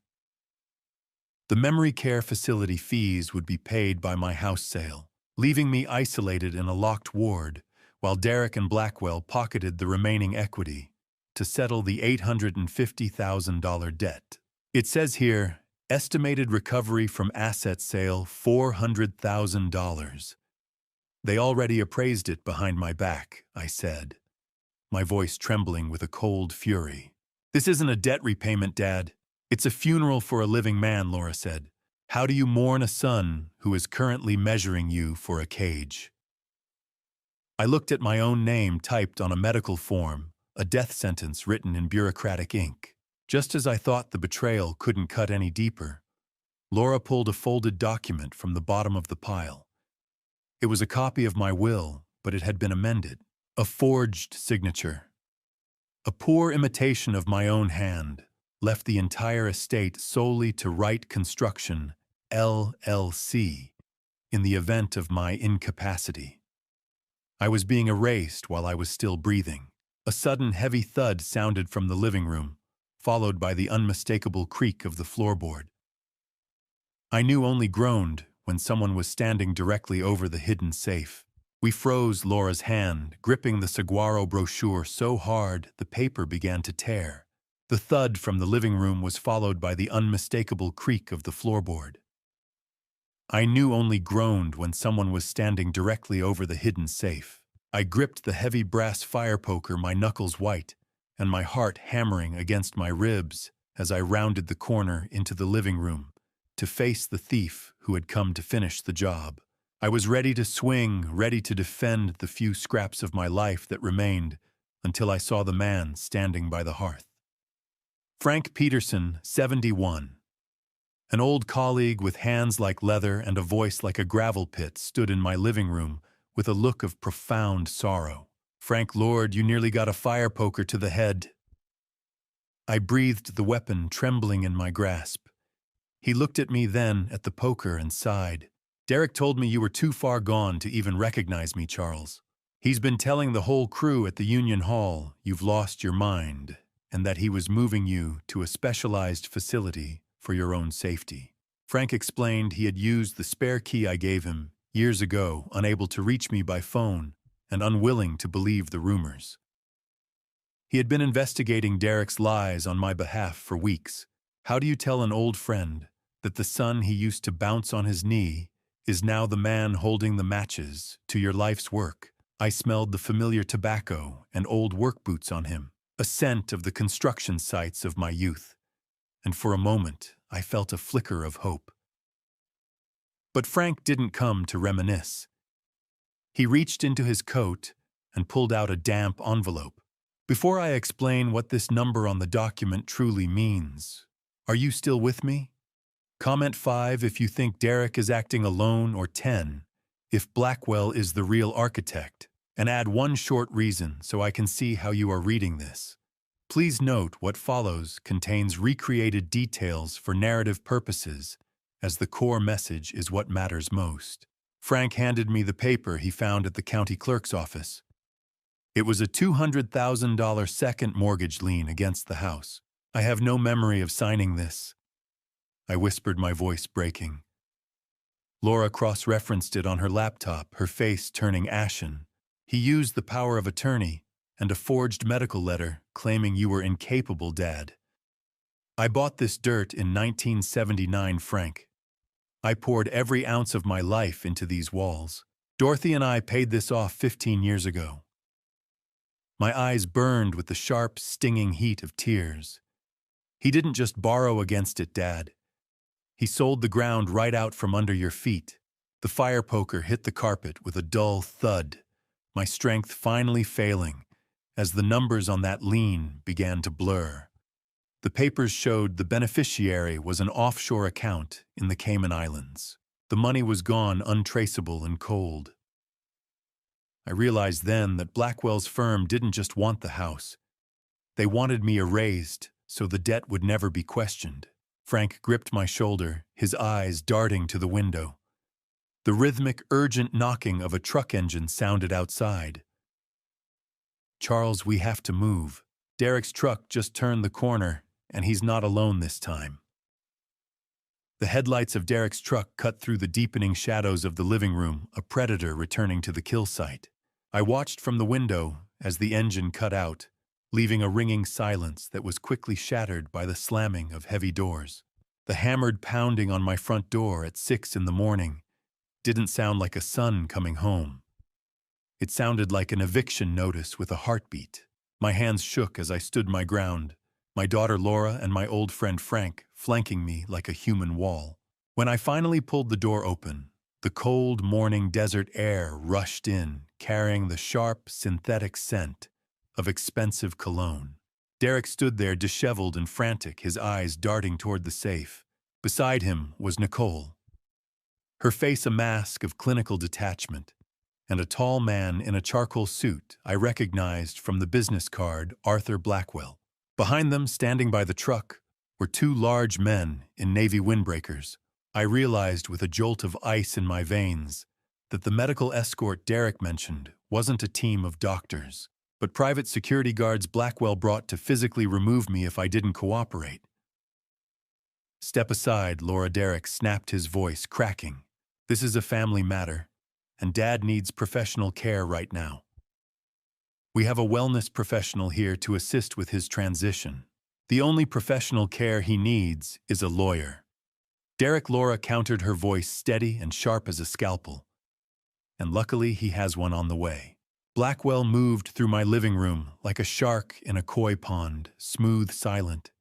The memory care facility fees would be paid by my house sale, leaving me isolated in a locked ward while Derek and Blackwell pocketed the remaining equity to settle the $850,000 debt. It says here, estimated recovery from asset sale $400,000. They already appraised it behind my back, I said, my voice trembling with a cold fury. This isn't a debt repayment, Dad. It's a funeral for a living man, Laura said. How do you mourn a son who is currently measuring you for a cage? I looked at my own name typed on a medical form, a death sentence written in bureaucratic ink. Just as I thought the betrayal couldn't cut any deeper, Laura pulled a folded document from the bottom of the pile. It was a copy of my will, but it had been amended. A forged signature. A poor imitation of my own hand left the entire estate solely to Wright Construction, LLC, in the event of my incapacity. I was being erased while I was still breathing. A sudden heavy thud sounded from the living room, followed by the unmistakable creak of the floorboard. I knew only groaned when someone was standing directly over the hidden safe. We froze, Laura's hand, gripping the Saguaro brochure so hard the paper began to tear. The thud from the living room was followed by the unmistakable creak of the floorboard. I knew only groaned when someone was standing directly over the hidden safe. I gripped the heavy brass fire poker, my knuckles white, and my heart hammering against my ribs as I rounded the corner into the living room to face the thief who had come to finish the job. I was ready to swing, ready to defend the few scraps of my life that remained, until I saw the man standing by the hearth. Frank Peterson, 71. An old colleague with hands like leather and a voice like a gravel pit stood in my living room with a look of profound sorrow. "Frank Lord, you nearly got a fire poker to the head." I breathed the weapon trembling in my grasp. He looked at me then at the poker and sighed. "Derek told me you were too far gone to even recognize me, Charles. He's been telling the whole crew at the Union Hall you've lost your mind and that he was moving you to a specialized facility for your own safety." Frank explained he had used the spare key I gave him years ago, unable to reach me by phone and unwilling to believe the rumors. He had been investigating Derek's lies on my behalf for weeks. How do you tell an old friend that the son he used to bounce on his knee is now the man holding the matches to your life's work? I smelled the familiar tobacco and old work boots on him, a scent of the construction sites of my youth, and for a moment I felt a flicker of hope. But Frank didn't come to reminisce. He reached into his coat and pulled out a damp envelope. "Before I explain what this number on the document truly means, are you still with me? Comment 5 if you think Derek is acting alone, or 10 if Blackwell is the real architect, and add one short reason so I can see how you are reading this. Please note what follows contains recreated details for narrative purposes, as the core message is what matters most." Frank handed me the paper he found at the county clerk's office. It was a $200,000 second mortgage lien against the house. "I have no memory of signing this," I whispered, my voice breaking. Laura cross-referenced it on her laptop, her face turning ashen. "He used the power of attorney and a forged medical letter claiming you were incapable, Dad. I bought this dirt in 1979, Frank. I poured every ounce of my life into these walls. Dorothy and I paid this off 15 years ago." My eyes burned with the sharp, stinging heat of tears. "He didn't just borrow against it, Dad. He sold the ground right out from under your feet." The fire poker hit the carpet with a dull thud, my strength finally failing as the numbers on that lien began to blur. The papers showed the beneficiary was an offshore account in the Cayman Islands. The money was gone untraceable and cold. I realized then that Blackwell's firm didn't just want the house. They wanted me erased so the debt would never be questioned. Frank gripped my shoulder, his eyes darting to the window. The rhythmic, urgent knocking of a truck engine sounded outside. "Charles, we have to move. Derek's truck just turned the corner, and he's not alone this time." The headlights of Derek's truck cut through the deepening shadows of the living room, a predator returning to the kill site. I watched from the window as the engine cut out, leaving a ringing silence that was quickly shattered by the slamming of heavy doors. The hammered pounding on my front door at 6 in the morning didn't sound like a son coming home. It sounded like an eviction notice with a heartbeat. My hands shook as I stood my ground, my daughter Laura and my old friend Frank flanking me like a human wall. When I finally pulled the door open, the cold morning desert air rushed in, carrying the sharp, synthetic scent of expensive cologne. Derek stood there disheveled and frantic, his eyes darting toward the safe. Beside him was Nicole, her face a mask of clinical detachment, and a tall man in a charcoal suit I recognized from the business card, Arthur Blackwell. Behind them, standing by the truck, were two large men in navy windbreakers. I realized with a jolt of ice in my veins that the medical escort Derek mentioned wasn't a team of doctors, but private security guards Blackwell brought to physically remove me if I didn't cooperate. "Step aside, Laura," Derek snapped, his voice cracking. "This is a family matter, and Dad needs professional care right now. We have a wellness professional here to assist with his transition. The only professional care he needs is a lawyer." Laura countered, her voice steady and sharp as a scalpel. "And luckily he has one on the way." Blackwell moved through my living room like a shark in a koi pond, smooth, silent,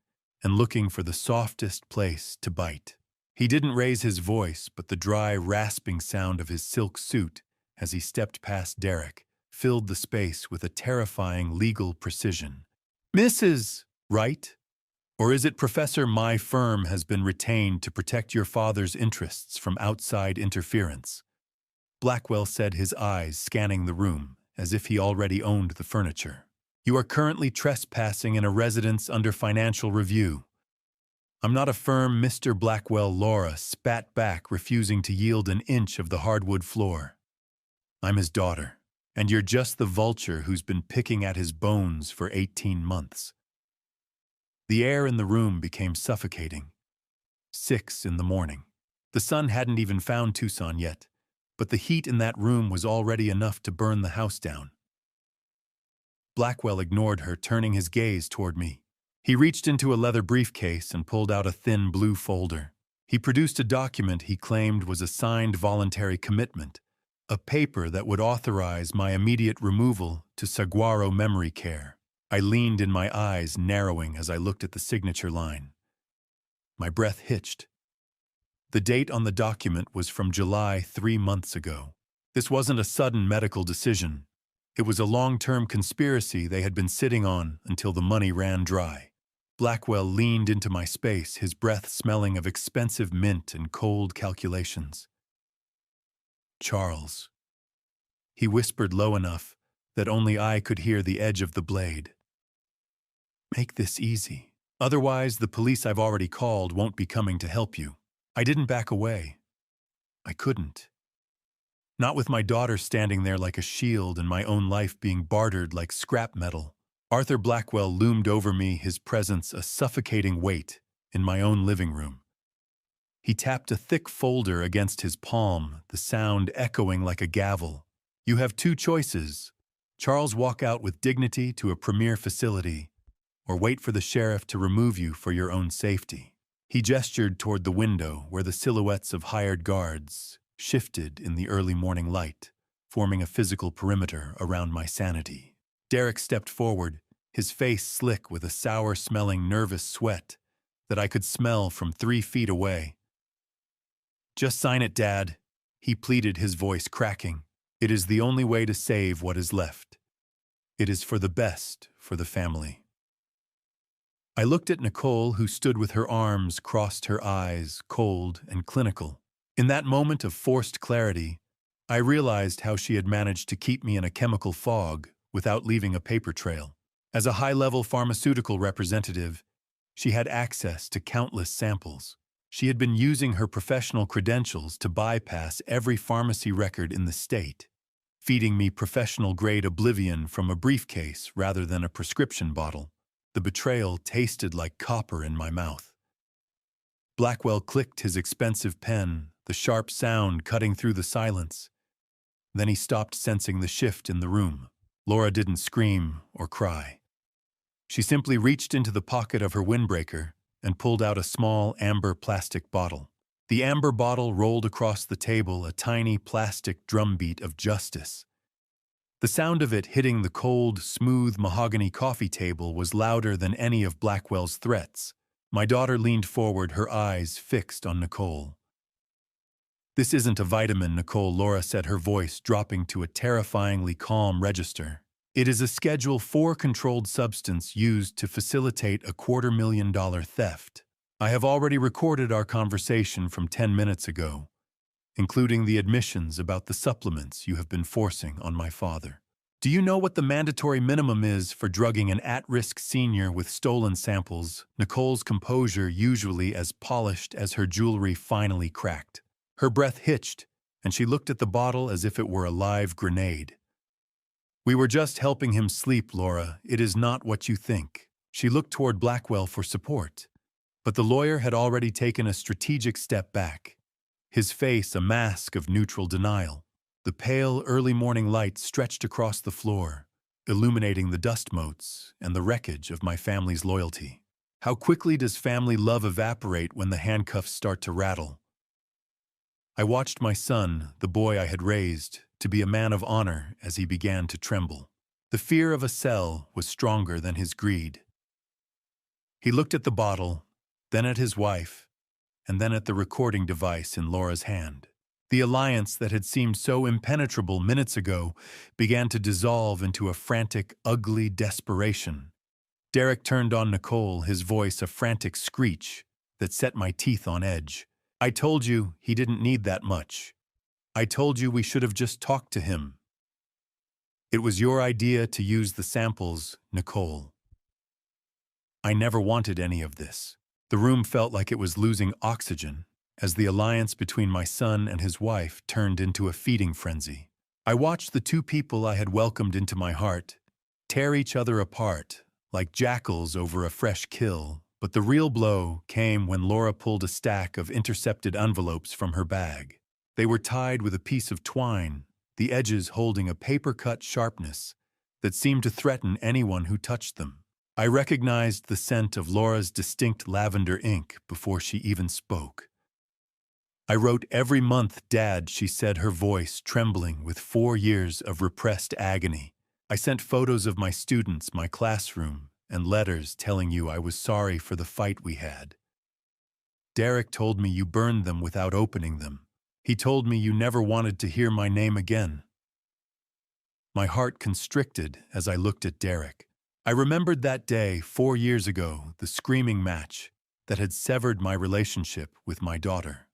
and looking for the softest place to bite. He didn't raise his voice, but the dry, rasping sound of his silk suit as he stepped past Derek filled the space with a terrifying legal precision. Mrs. Wright? Or is it Professor, my firm has been retained to protect your father's interests from outside interference? Blackwell said, his eyes scanning the room, as if he already owned the furniture. You are currently trespassing in a residence under financial review. I'm not a firm, Mr. Blackwell. Laura spat back, refusing to yield an inch of the hardwood floor. I'm his daughter, and you're just the vulture who's been picking at his bones for 18 months. The air in the room became suffocating. 6 in the morning. The sun hadn't even found Tucson yet, but the heat in that room was already enough to burn the house down. Blackwell ignored her, turning his gaze toward me. He reached into a leather briefcase and pulled out a thin blue folder. He produced a document he claimed was a signed voluntary commitment, a paper that would authorize my immediate removal to Saguaro Memory Care. I leaned in, my eyes narrowing as I looked at the signature line. My breath hitched. The date on the document was from July 3 months ago. This wasn't a sudden medical decision. It was a long-term conspiracy they had been sitting on until the money ran dry. Blackwell leaned into my space, his breath smelling of expensive mint and cold calculations. Charles. He whispered low enough that only I could hear the edge of the blade. Make this easy. Otherwise, the police I've already called won't be coming to help you. I didn't back away. I couldn't. Not with my daughter standing there like a shield and my own life being bartered like scrap metal. Arthur Blackwell loomed over me, his presence a suffocating weight, in my own living room. He tapped a thick folder against his palm, the sound echoing like a gavel. You have 2 choices. Charles, walk out with dignity to a premier facility, or wait for the sheriff to remove you for your own safety. He gestured toward the window where the silhouettes of hired guards shifted in the early morning light, forming a physical perimeter around my sanity. Derek stepped forward, his face slick with a sour-smelling nervous sweat that I could smell from 3 feet away. Just sign it, Dad, he pleaded, his voice cracking. It is the only way to save what is left. It is for the best for the family. I looked at Nicole, who stood with her arms crossed, her eyes cold and clinical. In that moment of forced clarity, I realized how she had managed to keep me in a chemical fog without leaving a paper trail. As a high-level pharmaceutical representative, she had access to countless samples. She had been using her professional credentials to bypass every pharmacy record in the state, feeding me professional-grade oblivion from a briefcase rather than a prescription bottle. The betrayal tasted like copper in my mouth. Blackwell clicked his expensive pen, the sharp sound cutting through the silence. Then he stopped, sensing the shift in the room. Laura didn't scream or cry. She simply reached into the pocket of her windbreaker and pulled out a small amber plastic bottle. The amber bottle rolled across the table, a tiny plastic drumbeat of justice. The sound of it hitting the cold, smooth mahogany coffee table was louder than any of Blackwell's threats. My daughter leaned forward, her eyes fixed on Nicole. This isn't a vitamin, Nicole, Laura said, her voice dropping to a terrifyingly calm register. It is a Schedule 4 controlled substance used to facilitate a $250,000 theft. I have already recorded our conversation from 10 minutes ago, including the admissions about the supplements you have been forcing on my father. Do you know what the mandatory minimum is for drugging an at-risk senior with stolen samples? Nicole's composure, usually as polished as her jewelry, finally cracked. Her breath hitched, and she looked at the bottle as if it were a live grenade. We were just helping him sleep, Laura. It is not what you think. She looked toward Blackwell for support, but the lawyer had already taken a strategic step back, his face a mask of neutral denial. The pale, early morning light stretched across the floor, illuminating the dust motes and the wreckage of my family's loyalty. How quickly does family love evaporate when the handcuffs start to rattle? I watched my son, the boy I had raised, to be a man of honor as he began to tremble. The fear of a cell was stronger than his greed. He looked at the bottle, then at his wife, and then at the recording device in Laura's hand. The alliance that had seemed so impenetrable minutes ago began to dissolve into a frantic, ugly desperation. Derek turned on Nicole, his voice a frantic screech that set my teeth on edge. I told you he didn't need that much. I told you we should have just talked to him. It was your idea to use the samples, Nicole. I never wanted any of this. The room felt like it was losing oxygen as the alliance between my son and his wife turned into a feeding frenzy. I watched the two people I had welcomed into my heart tear each other apart like jackals over a fresh kill, but the real blow came when Laura pulled a stack of intercepted envelopes from her bag. They were tied with a piece of twine, the edges holding a paper-cut sharpness that seemed to threaten anyone who touched them. I recognized the scent of Laura's distinct lavender ink before she even spoke. I wrote every month, Dad, she said, her voice trembling with 4 years of repressed agony. I sent photos of my students, my classroom, and letters telling you I was sorry for the fight we had. Derek told me you burned them without opening them. He told me you never wanted to hear my name again. My heart constricted as I looked at Derek. I remembered that day 4 years ago, the screaming match that had severed my relationship with my daughter.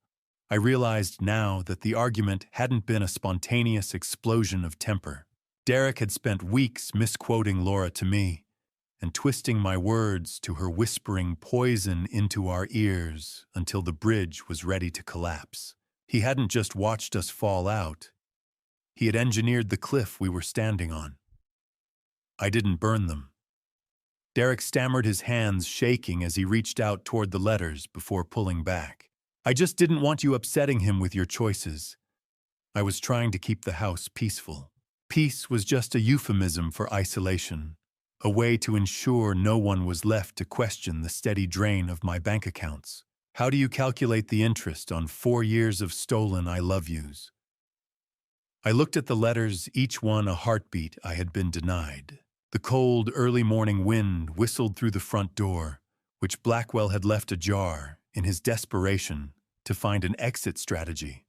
I realized now that the argument hadn't been a spontaneous explosion of temper. Derek had spent weeks misquoting Laura to me and twisting my words to her, whispering poison into our ears until the bridge was ready to collapse. He hadn't just watched us fall out. He had engineered the cliff we were standing on. I didn't burn them. Derek stammered, his hands shaking as he reached out toward the letters before pulling back. I just didn't want you upsetting him with your choices. I was trying to keep the house peaceful. Peace was just a euphemism for isolation, a way to ensure no one was left to question the steady drain of my bank accounts. How do you calculate the interest on 4 years of stolen I love yous? I looked at the letters, each one a heartbeat I had been denied. The cold, early morning wind whistled through the front door, which Blackwell had left ajar in his desperation to find an exit strategy.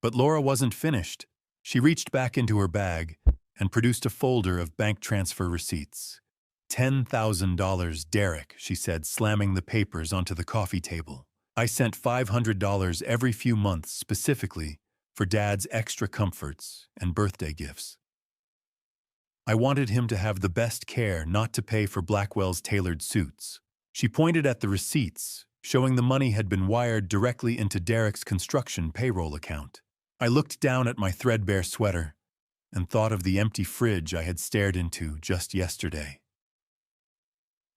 But Laura wasn't finished. She reached back into her bag and produced a folder of bank transfer receipts. $10,000, Derek, she said, slamming the papers onto the coffee table. I sent $500 every few months specifically for Dad's extra comforts and birthday gifts. I wanted him to have the best care not to pay for Blackwell's tailored suits. She pointed at the receipts, showing the money had been wired directly into Derek's construction payroll account. I looked down at my threadbare sweater and thought of the empty fridge I had stared into just yesterday.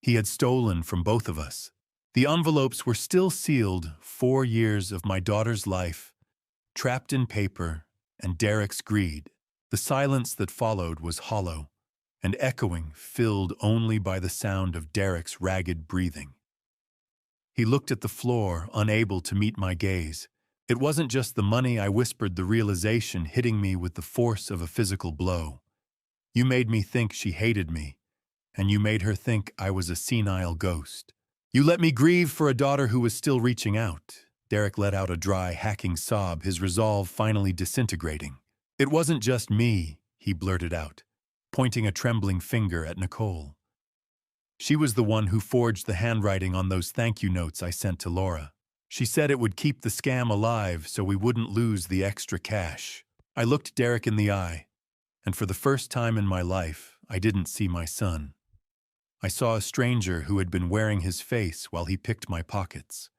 He had stolen from both of us. The envelopes were still sealed, 4 years of my daughter's life, trapped in paper and Derek's greed. The silence that followed was hollow and echoing, filled only by the sound of Derek's ragged breathing. He looked at the floor, unable to meet my gaze. It wasn't just the money, I whispered, the realization hitting me with the force of a physical blow. You made me think she hated me, and you made her think I was a senile ghost. You let me grieve for a daughter who was still reaching out. Derek let out a dry, hacking sob, his resolve finally disintegrating. It wasn't just me, he blurted out, pointing a trembling finger at Nicole. She was the one who forged the handwriting on those thank you notes I sent to Laura. She said it would keep the scam alive so we wouldn't lose the extra cash. I looked Derek in the eye, and for the first time in my life, I didn't see my son. I saw a stranger who had been wearing his face while he picked my pockets.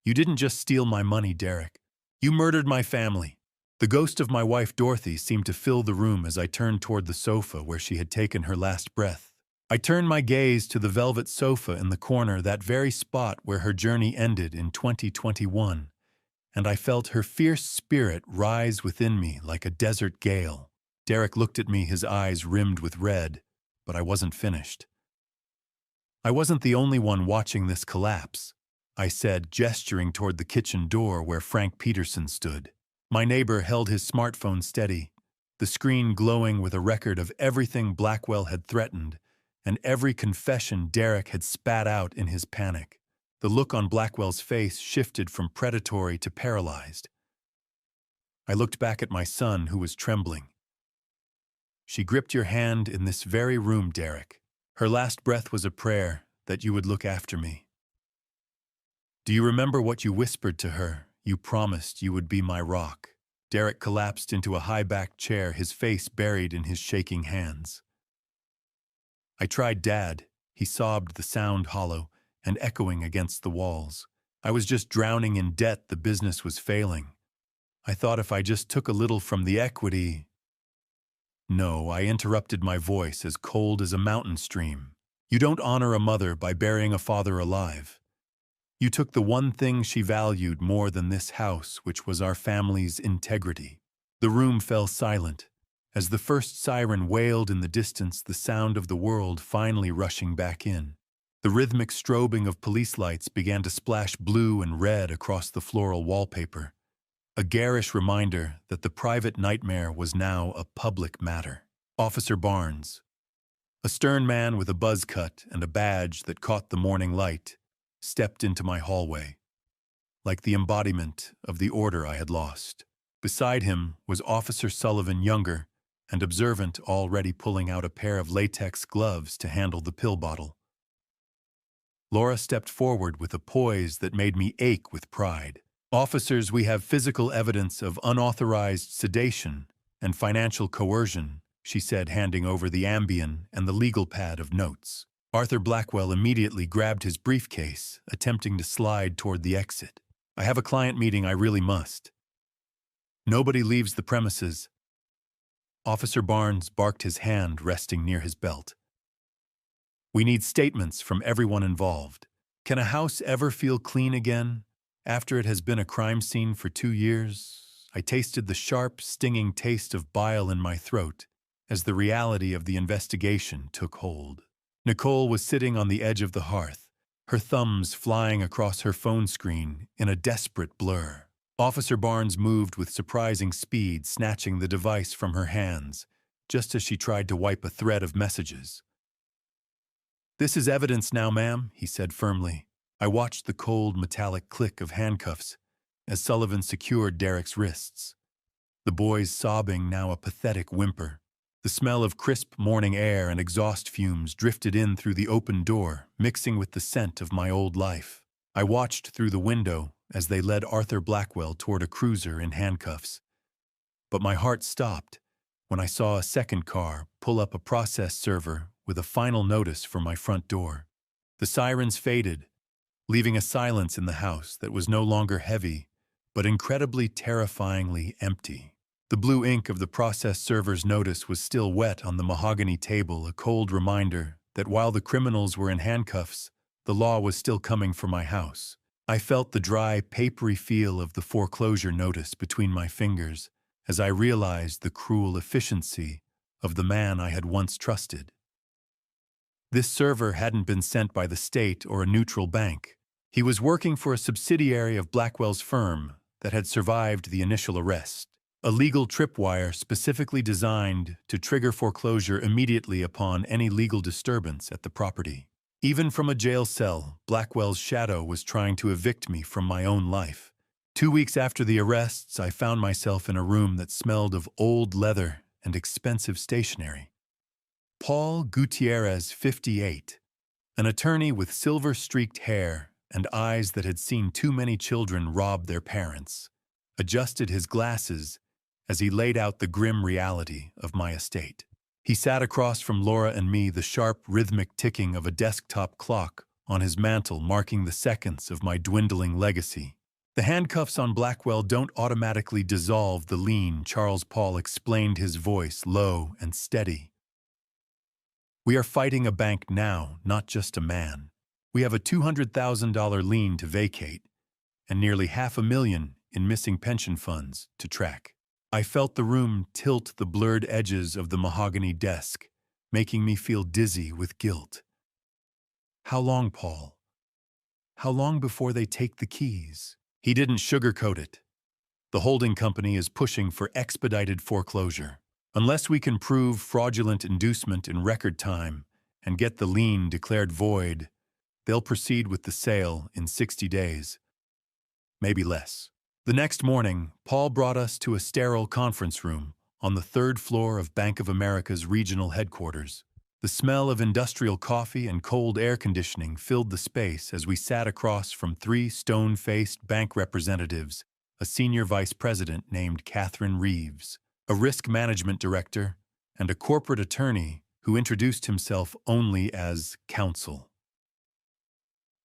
You didn't just steal my money, Derek. You murdered my family. The ghost of my wife, Dorothy, seemed to fill the room as I turned toward the sofa where she had taken her last breath. I turned my gaze to the velvet sofa in the corner, that very spot where her journey ended in 2021, and I felt her fierce spirit rise within me like a desert gale. Derek looked at me, his eyes rimmed with red, but I wasn't finished. I wasn't the only one watching this collapse, I said, gesturing toward the kitchen door where Frank Peterson stood. My neighbor held his smartphone steady, the screen glowing with a record of everything Blackwell had threatened and every confession Derek had spat out in his panic. The look on Blackwell's face shifted from predatory to paralyzed. I looked back at my son, who was trembling. "She gripped your hand in this very room, Derek. Her last breath was a prayer that you would look after me. Do you remember what you whispered to her? You promised you would be my rock." Derek collapsed into a high-backed chair, his face buried in his shaking hands. "I tried, Dad," he sobbed, the sound hollow and echoing against the walls. "I was just drowning in debt. The business was failing. I thought if I just took a little from the equity—" "No," I interrupted, my voice as cold as a mountain stream. "You don't honor a mother by burying a father alive. You took the one thing she valued more than this house, which was our family's integrity." The room fell silent. As the first siren wailed in the distance, the sound of the world finally rushing back in. The rhythmic strobing of police lights began to splash blue and red across the floral wallpaper, a garish reminder that the private nightmare was now a public matter. Officer Barnes, a stern man with a buzz cut and a badge that caught the morning light, stepped into my hallway, like the embodiment of the order I had lost. Beside him was Officer Sullivan, younger and observant, already pulling out a pair of latex gloves to handle the pill bottle. Laura stepped forward with a poise that made me ache with pride. "Officers, we have physical evidence of unauthorized sedation and financial coercion," she said, handing over the Ambien and the legal pad of notes. Arthur Blackwell immediately grabbed his briefcase, attempting to slide toward the exit. "I have a client meeting, I really must." "Nobody leaves the premises." Officer Barnes barked, his hand resting near his belt. "We need statements from everyone involved. Can a house ever feel clean again after it has been a crime scene for 2 years?" I tasted the sharp, stinging taste of bile in my throat as the reality of the investigation took hold. Nicole was sitting on the edge of the hearth, her thumbs flying across her phone screen in a desperate blur. Officer Barnes moved with surprising speed, snatching the device from her hands, just as she tried to wipe a thread of messages. "This is evidence now, ma'am," he said firmly. I watched the cold, metallic click of handcuffs as Sullivan secured Derek's wrists. The boy's sobbing now a pathetic whimper. The smell of crisp morning air and exhaust fumes drifted in through the open door, mixing with the scent of my old life. I watched through the window as they led Arthur Blackwell toward a cruiser in handcuffs. But my heart stopped when I saw a second car pull up, a process server with a final notice for my front door. The sirens faded, leaving a silence in the house that was no longer heavy, but incredibly terrifyingly empty. The blue ink of the process server's notice was still wet on the mahogany table, a cold reminder that while the criminals were in handcuffs, the law was still coming for my house. I felt the dry, papery feel of the foreclosure notice between my fingers as I realized the cruel efficiency of the man I had once trusted. This server hadn't been sent by the state or a neutral bank. He was working for a subsidiary of Blackwell's firm that had survived the initial arrest. A legal tripwire specifically designed to trigger foreclosure immediately upon any legal disturbance at the property. Even from a jail cell, Blackwell's shadow was trying to evict me from my own life. 2 weeks after the arrests, I found myself in a room that smelled of old leather and expensive stationery. Paul Gutierrez, 58, an attorney with silver-streaked hair and eyes that had seen too many children rob their parents, adjusted his glasses as he laid out the grim reality of my estate. He sat across from Laura and me, the sharp, rhythmic ticking of a desktop clock on his mantle marking the seconds of my dwindling legacy. "The handcuffs on Blackwell don't automatically dissolve the lien," Charles Paul explained, his voice low and steady. "We are fighting a bank now, not just a man. We have a $200,000 lien to vacate and nearly $500,000 in missing pension funds to track." I felt the room tilt the blurred edges of the mahogany desk, making me feel dizzy with guilt. "How long, Paul? How long before they take the keys?" He didn't sugarcoat it. "The holding company is pushing for expedited foreclosure. Unless we can prove fraudulent inducement in record time and get the lien declared void, They'll proceed with the sale in 60 days, maybe less. The next morning, Paul brought us to a sterile conference room on the third floor of Bank of America's regional headquarters. The smell of industrial coffee and cold air conditioning filled the space as we sat across from three stone-faced bank representatives, a senior vice president named Catherine Reeves, a risk management director, and a corporate attorney who introduced himself only as counsel.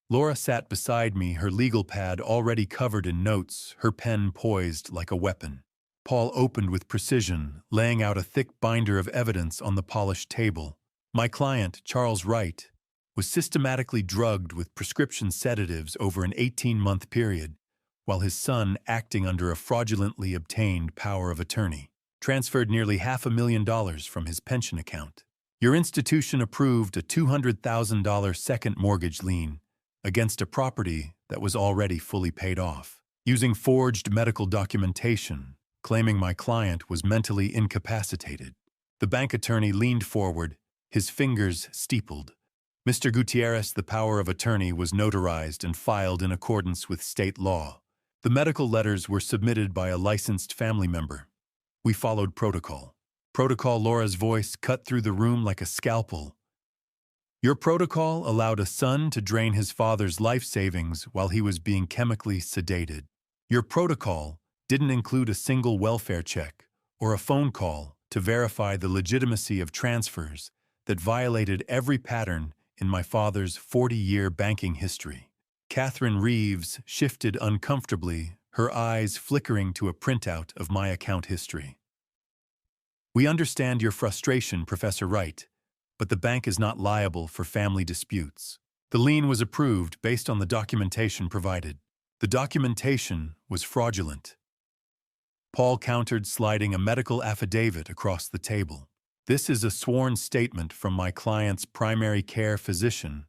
Laura sat beside me, her legal pad already covered in notes, her pen poised like a weapon. Paul opened with precision, laying out a thick binder of evidence on the polished table. My client, Charles Wright, was systematically drugged with prescription sedatives over an 18-month period, while his son, acting under a fraudulently obtained power of attorney, transferred nearly $500,000 from his pension account. Your institution approved a $200,000 second mortgage lien against a property that was already fully paid off, using forged medical documentation, claiming my client was mentally incapacitated. The bank attorney leaned forward, his fingers steepled. Mr. Gutierrez, the power of attorney, was notarized and filed in accordance with state law. The medical letters were submitted by a licensed family member. We followed protocol. Protocol, Laura's voice cut through the room like a scalpel. Your protocol allowed a son to drain his father's life savings while he was being chemically sedated. Your protocol didn't include a single welfare check or a phone call to verify the legitimacy of transfers that violated every pattern in my father's 40-year banking history. Catherine Reeves shifted uncomfortably, her eyes flickering to a printout of my account history. We understand your frustration, Professor Wright, but the bank is not liable for family disputes. The lien was approved based on the documentation provided. The documentation was fraudulent. Paul countered, sliding a medical affidavit across the table. This is a sworn statement from my client's primary care physician,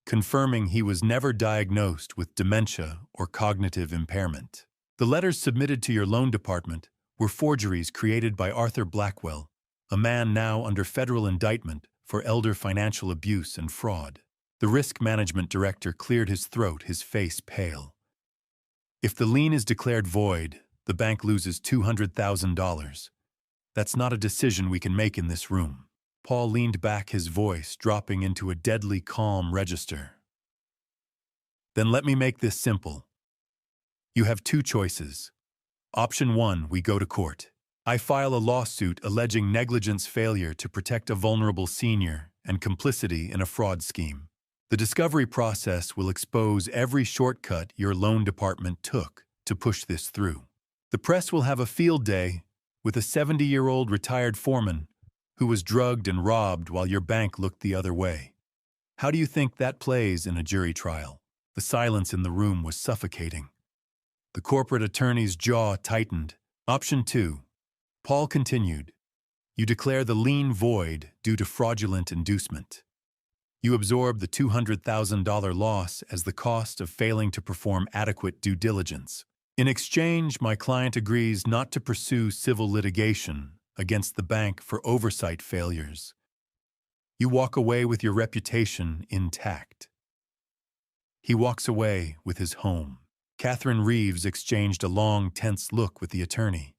confirming he was never diagnosed with dementia or cognitive impairment. The letters submitted to your loan department were forgeries created by Arthur Blackwell, a man now under federal indictment for elder financial abuse and fraud. The risk management director cleared his throat, his face pale. If the lien is declared void, the bank loses $200,000. That's not a decision we can make in this room. Paul leaned back, his voice dropping into a deadly calm register. Then let me make this simple. You have two choices. Option 1, we go to court. I file a lawsuit alleging negligence, failure to protect a vulnerable senior, and complicity in a fraud scheme. The discovery process will expose every shortcut your loan department took to push this through. The press will have a field day with a 70-year-old retired foreman who was drugged and robbed while your bank looked the other way. How do you think that plays in a jury trial? The silence in the room was suffocating. The corporate attorney's jaw tightened. Option 2. Paul continued. You declare the lien void due to fraudulent inducement. You absorb the $200,000 loss as the cost of failing to perform adequate due diligence. In exchange, my client agrees not to pursue civil litigation against the bank for oversight failures. You walk away with your reputation intact. He walks away with his home. Catherine Reeves exchanged a long, tense look with the attorney.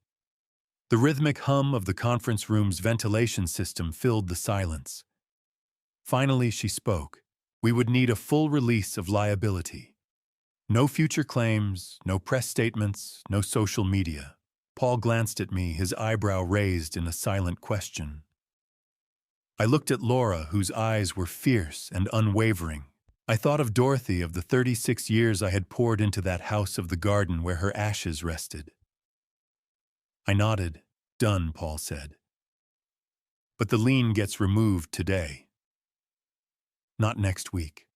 The rhythmic hum of the conference room's ventilation system filled the silence. Finally, she spoke. We would need a full release of liability. No future claims, no press statements, no social media. Paul glanced at me, his eyebrow raised in a silent question. I looked at Laura, whose eyes were fierce and unwavering. I thought of Dorothy, of the 36 years I had poured into that house of the garden where her ashes rested. I nodded. Done, Paul said. But the lien gets removed today. Not next week.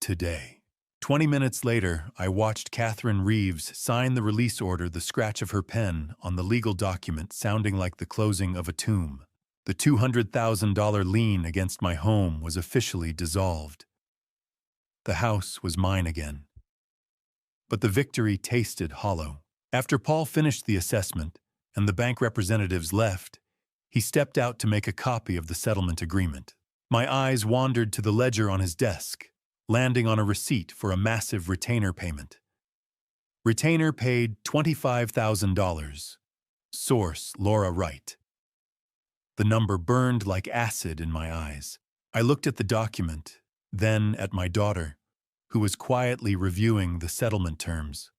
Today. 20 minutes later, I watched Catherine Reeves sign the release order, the scratch of her pen on the legal document sounding like the closing of a tomb. The $200,000 lien against my home was officially dissolved. The house was mine again. But the victory tasted hollow. After Paul finished the assessment and the bank representatives left, he stepped out to make a copy of the settlement agreement. My eyes wandered to the ledger on his desk. landing on a receipt for a massive retainer payment. Retainer paid $25,000. Source, Laura Wright. The number burned like acid in my eyes. I looked at the document, then at my daughter, who was quietly reviewing the settlement terms.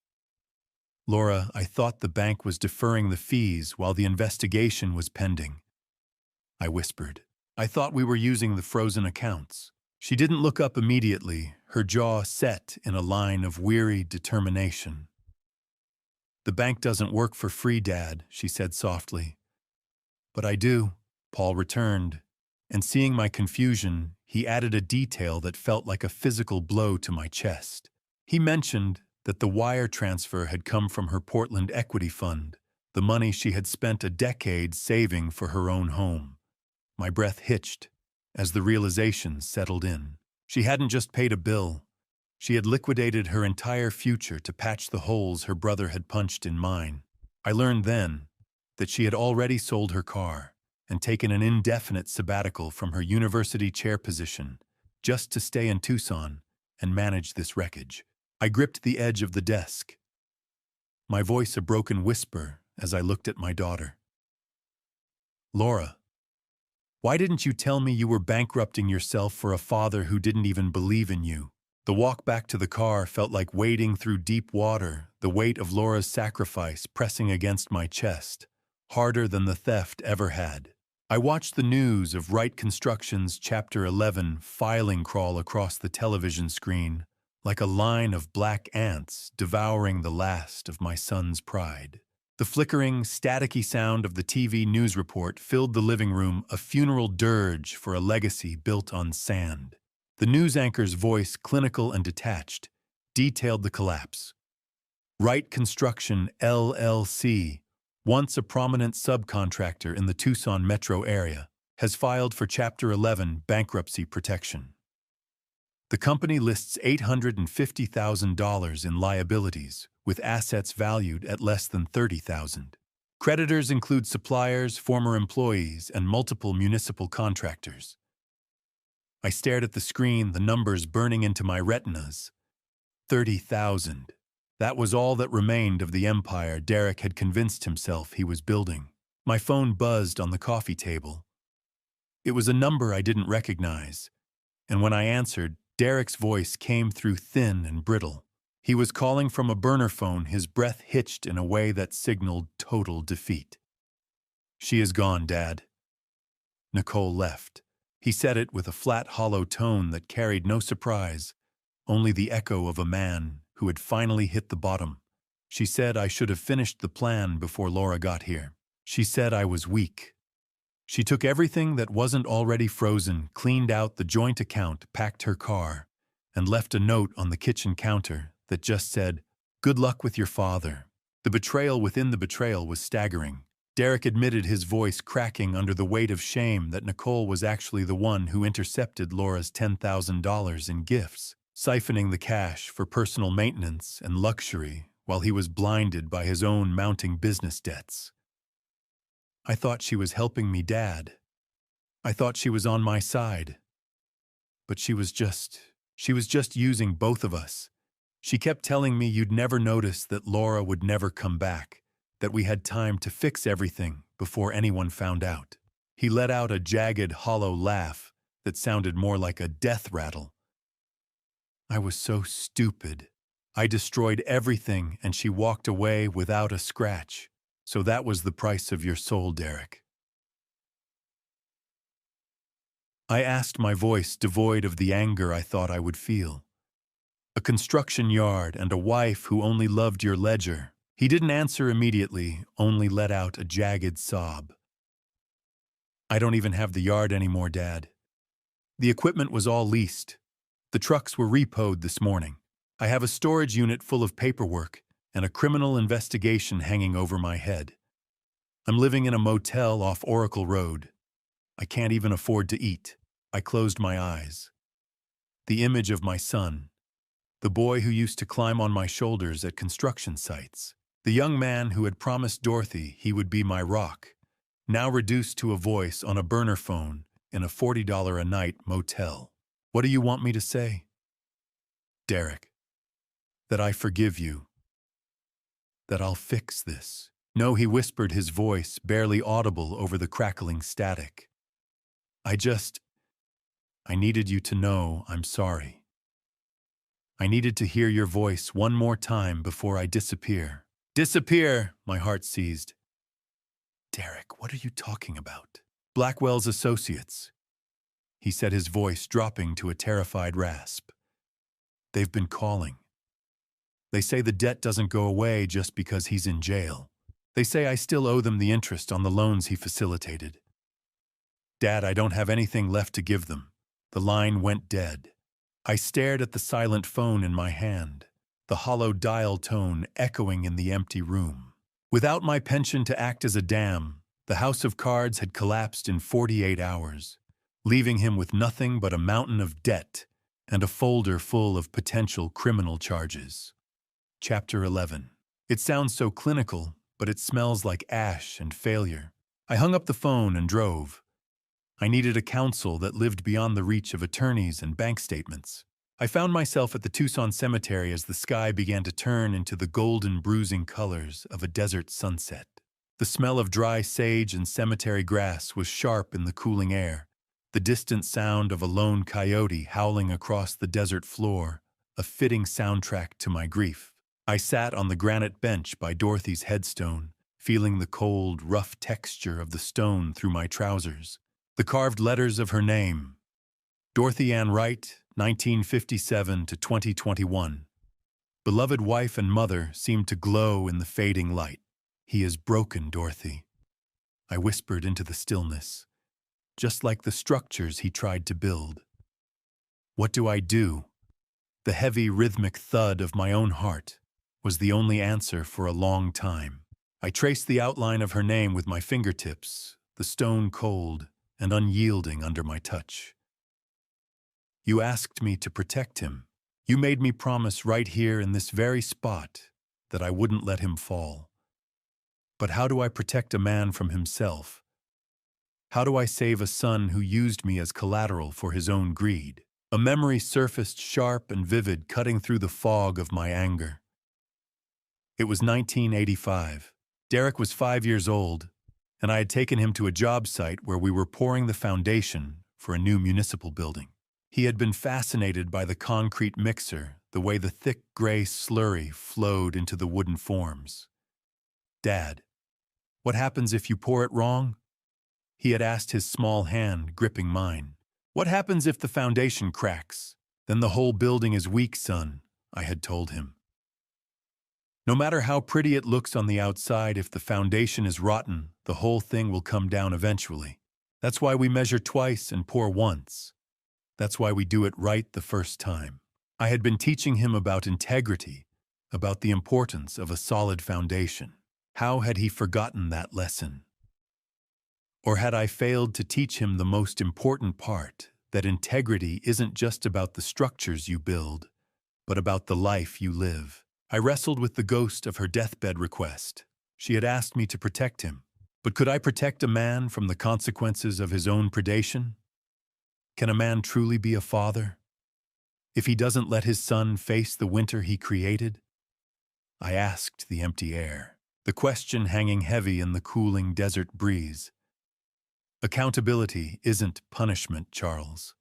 Laura, I thought the bank was deferring the fees while the investigation was pending. I whispered. I thought we were using the frozen accounts. She didn't look up immediately, her jaw set in a line of weary determination. The bank doesn't work for free, Dad, she said softly. But I do, Paul returned, and seeing my confusion, he added a detail that felt like a physical blow to my chest. He mentioned that the wire transfer had come from her Portland equity fund, the money she had spent a decade saving for her own home. My breath hitched as the realization settled in. She hadn't just paid a bill. She had liquidated her entire future to patch the holes her brother had punched in mine. I learned then that she had already sold her car and taken an indefinite sabbatical from her university chair position just to stay in Tucson and manage this wreckage. I gripped the edge of the desk, my voice a broken whisper as I looked at my daughter. Laura, why didn't you tell me you were bankrupting yourself for a father who didn't even believe in you? The walk back to the car felt like wading through deep water, the weight of Laura's sacrifice pressing against my chest, harder than the theft ever had. I watched the news of Wright Construction's Chapter 11 filing crawl across the television screen, like a line of black ants devouring the last of my son's pride. The flickering, staticky sound of the TV news report filled the living room, a funeral dirge for a legacy built on sand. The news anchor's voice, clinical and detached, detailed the collapse. Wright Construction, LLC, once a prominent subcontractor in the Tucson metro area, has filed for Chapter 11 bankruptcy protection. The company lists $850,000 in liabilities, with assets valued at less than $30,000. Creditors include suppliers, former employees, and multiple municipal contractors. I stared at the screen, the numbers burning into my retinas. 30,000. That was all that remained of the empire Derek had convinced himself he was building. My phone buzzed on the coffee table. It was a number I didn't recognize, and when I answered, Derek's voice came through thin and brittle. He was calling from a burner phone, his breath hitched in a way that signaled total defeat. She is gone, Dad. Nicole left. He said it with a flat, hollow tone that carried no surprise, only the echo of a man who had finally hit the bottom. She said I should have finished the plan before Laura got here. She said I was weak. She took everything that wasn't already frozen, cleaned out the joint account, packed her car, and left a note on the kitchen counter that just said, "Good luck with your father." The betrayal within the betrayal was staggering. Derek admitted, his voice cracking under the weight of shame, that Nicole was actually the one who intercepted Laura's $10,000 in gifts, siphoning the cash for personal maintenance and luxury while he was blinded by his own mounting business debts. I thought she was helping me, Dad. I thought she was on my side. But she was just using both of us. She kept telling me you'd never notice that Laura would never come back, that we had time to fix everything before anyone found out. He let out a jagged, hollow laugh that sounded more like a death rattle. I was so stupid. I destroyed everything and she walked away without a scratch. So that was the price of your soul, Derek. I asked, my voice devoid of the anger I thought I would feel. A construction yard and a wife who only loved your ledger. He didn't answer immediately, only let out a jagged sob. I don't even have the yard anymore, Dad. The equipment was all leased. The trucks were repoed this morning. I have a storage unit full of paperwork and a criminal investigation hanging over my head. I'm living in a motel off Oracle Road. I can't even afford to eat. I closed my eyes. The image of my son, the boy who used to climb on my shoulders at construction sites, the young man who had promised Dorothy he would be my rock, now reduced to a voice on a burner phone in a $40 a night motel. What do you want me to say? Derek, that I forgive you, that I'll fix this. No, he whispered, his voice barely audible over the crackling static. I needed you to know I'm sorry. I needed to hear your voice one more time before I disappear. Disappear, my heart seized. Derek, what are you talking about? Blackwell's associates, he said, his voice dropping to a terrified rasp. They've been calling. They say the debt doesn't go away just because he's in jail. They say I still owe them the interest on the loans he facilitated. Dad, I don't have anything left to give them. The line went dead. I stared at the silent phone in my hand, the hollow dial tone echoing in the empty room. Without my pension to act as a dam, the house of cards had collapsed in 48 hours, leaving him with nothing but a mountain of debt and a folder full of potential criminal charges. Chapter 11. It sounds so clinical, but it smells like ash and failure. I hung up the phone and drove. I needed a counsel that lived beyond the reach of attorneys and bank statements. I found myself at the Tucson cemetery as the sky began to turn into the golden bruising colors of a desert sunset. The smell of dry sage and cemetery grass was sharp in the cooling air, the distant sound of a lone coyote howling across the desert floor, a fitting soundtrack to my grief. I sat on the granite bench by Dorothy's headstone, feeling the cold, rough texture of the stone through my trousers. The carved letters of her name, Dorothy Ann Wright, 1957 to 2021. Beloved wife and mother seemed to glow in the fading light. He is broken, Dorothy, I whispered into the stillness, just like the structures he tried to build. What do I do? The heavy, rhythmic thud of my own heart was the only answer for a long time. I traced the outline of her name with my fingertips, the stone cold and unyielding under my touch. You asked me to protect him. You made me promise right here in this very spot that I wouldn't let him fall. But how do I protect a man from himself? How do I save a son who used me as collateral for his own greed? A memory surfaced sharp and vivid, cutting through the fog of my anger. It was 1985. Derek was 5 years old, and I had taken him to a job site where we were pouring the foundation for a new municipal building. He had been fascinated by the concrete mixer, the way the thick gray slurry flowed into the wooden forms. Dad, what happens if you pour it wrong? He had asked, his small hand gripping mine. What happens if the foundation cracks? Then the whole building is weak, son, I had told him. No matter how pretty it looks on the outside, if the foundation is rotten, the whole thing will come down eventually. That's why we measure twice and pour once. That's why we do it right the first time. I had been teaching him about integrity, about the importance of a solid foundation. How had he forgotten that lesson? Or had I failed to teach him the most important part, that integrity isn't just about the structures you build, but about the life you live? I wrestled with the ghost of her deathbed request. She had asked me to protect him. But could I protect a man from the consequences of his own predation? Can a man truly be a father if he doesn't let his son face the winter he created? I asked the empty air, the question hanging heavy in the cooling desert breeze. Accountability isn't punishment, Charles.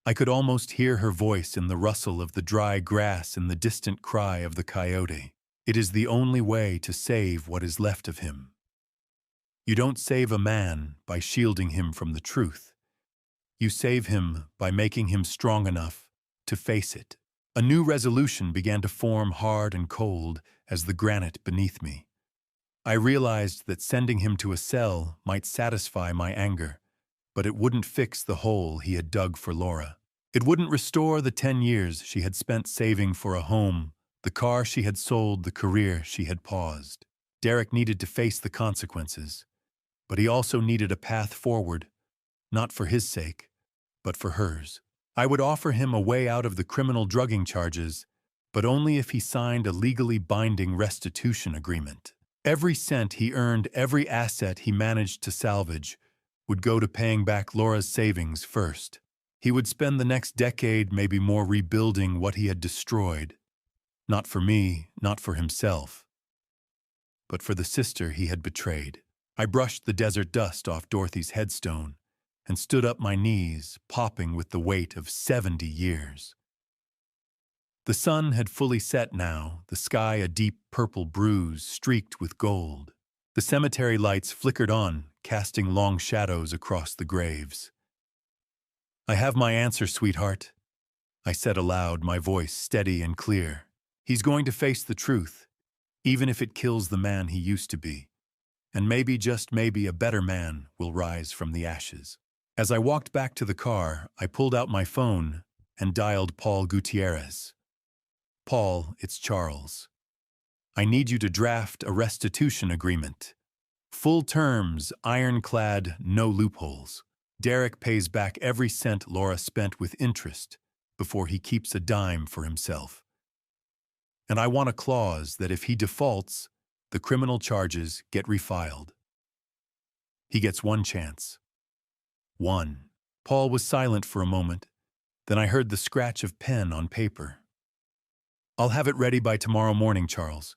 I could almost hear her voice in the rustle of the dry grass and the distant cry of the coyote. It is the only way to save what is left of him. You don't save a man by shielding him from the truth. You save him by making him strong enough to face it. A new resolution began to form, hard and cold as the granite beneath me. I realized that sending him to a cell might satisfy my anger, but it wouldn't fix the hole he had dug for Laura. It wouldn't restore the 10 years she had spent saving for a home, the car she had sold, the career she had paused. Derek needed to face the consequences, but he also needed a path forward, not for his sake, but for hers. I would offer him a way out of the criminal drugging charges, but only if he signed a legally binding restitution agreement. Every cent he earned, every asset he managed to salvage, would go to paying back Laura's savings first. He would spend the next decade, maybe more, rebuilding what he had destroyed. Not for me, not for himself, but for the sister he had betrayed. I brushed the desert dust off Dorothy's headstone and stood up, my knees popping with the weight of 70 years. The sun had fully set now, the sky a deep purple bruise streaked with gold. The cemetery lights flickered on, casting long shadows across the graves. "I have my answer, sweetheart," I said aloud, my voice steady and clear. "He's going to face the truth, even if it kills the man he used to be. And maybe, just maybe, a better man will rise from the ashes." As I walked back to the car, I pulled out my phone and dialed Paul Gutierrez. "Paul, it's Charles. I need you to draft a restitution agreement. Full terms, ironclad, no loopholes. Derek pays back every cent Laura spent with interest before he keeps a dime for himself. And I want a clause that if he defaults, the criminal charges get refiled. He gets one chance. One." Paul was silent for a moment. Then I heard the scratch of pen on paper. "I'll have it ready by tomorrow morning, Charles.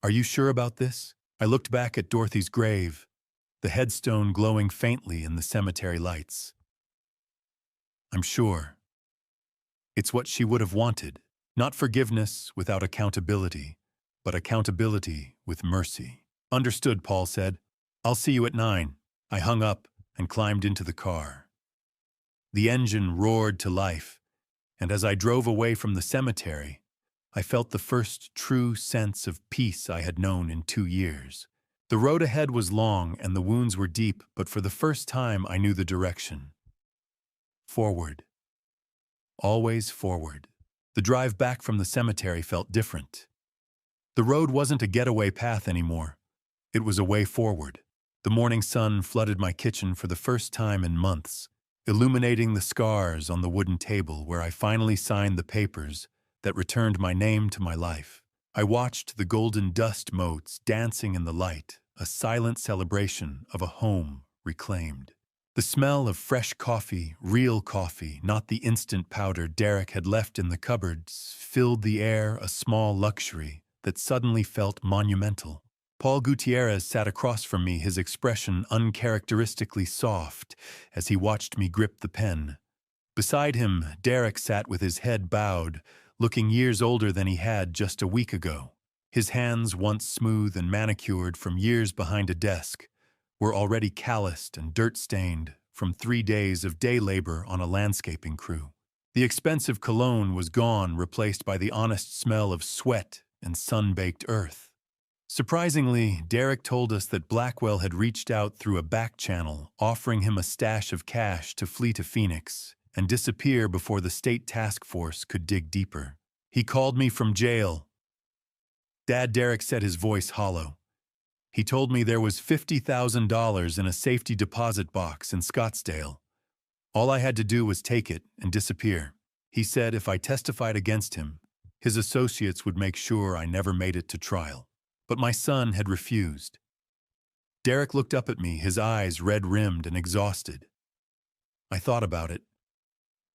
Are you sure about this?" I looked back at Dorothy's grave, the headstone glowing faintly in the cemetery lights. "I'm sure. It's what she would have wanted. Not forgiveness without accountability, but accountability with mercy." "Understood," Paul said. "I'll see you at 9. I hung up and climbed into the car. The engine roared to life, and as I drove away from the cemetery, I felt the first true sense of peace I had known in 2 years. The road ahead was long and the wounds were deep, but for the first time I knew the direction. Forward. Always forward. The drive back from the cemetery felt different. The road wasn't a getaway path anymore. It was a way forward. The morning sun flooded my kitchen for the first time in months, illuminating the scars on the wooden table where I finally signed the papers that returned my name to my life. I watched the golden dust motes dancing in the light, a silent celebration of a home reclaimed. The smell of fresh coffee, real coffee, not the instant powder Derek had left in the cupboards, filled the air, a small luxury that suddenly felt monumental. Paul Gutierrez sat across from me, his expression uncharacteristically soft as he watched me grip the pen. Beside him, Derek sat with his head bowed, looking years older than he had just a week ago. His hands, once smooth and manicured from years behind a desk, were already calloused and dirt-stained from 3 days of day labor on a landscaping crew. The expensive cologne was gone, replaced by the honest smell of sweat and sun-baked earth. Surprisingly, Derek told us that Blackwell had reached out through a back channel, offering him a stash of cash to flee to Phoenix and disappear before the state task force could dig deeper. "He called me from jail." Dad, Derek said, his voice hollow. "He told me there was $50,000 in a safety deposit box in Scottsdale. All I had to do was take it and disappear. He said if I testified against him, his associates would make sure I never made it to trial. But my son had refused." Derek looked up at me, his eyes red-rimmed and exhausted. I thought about it.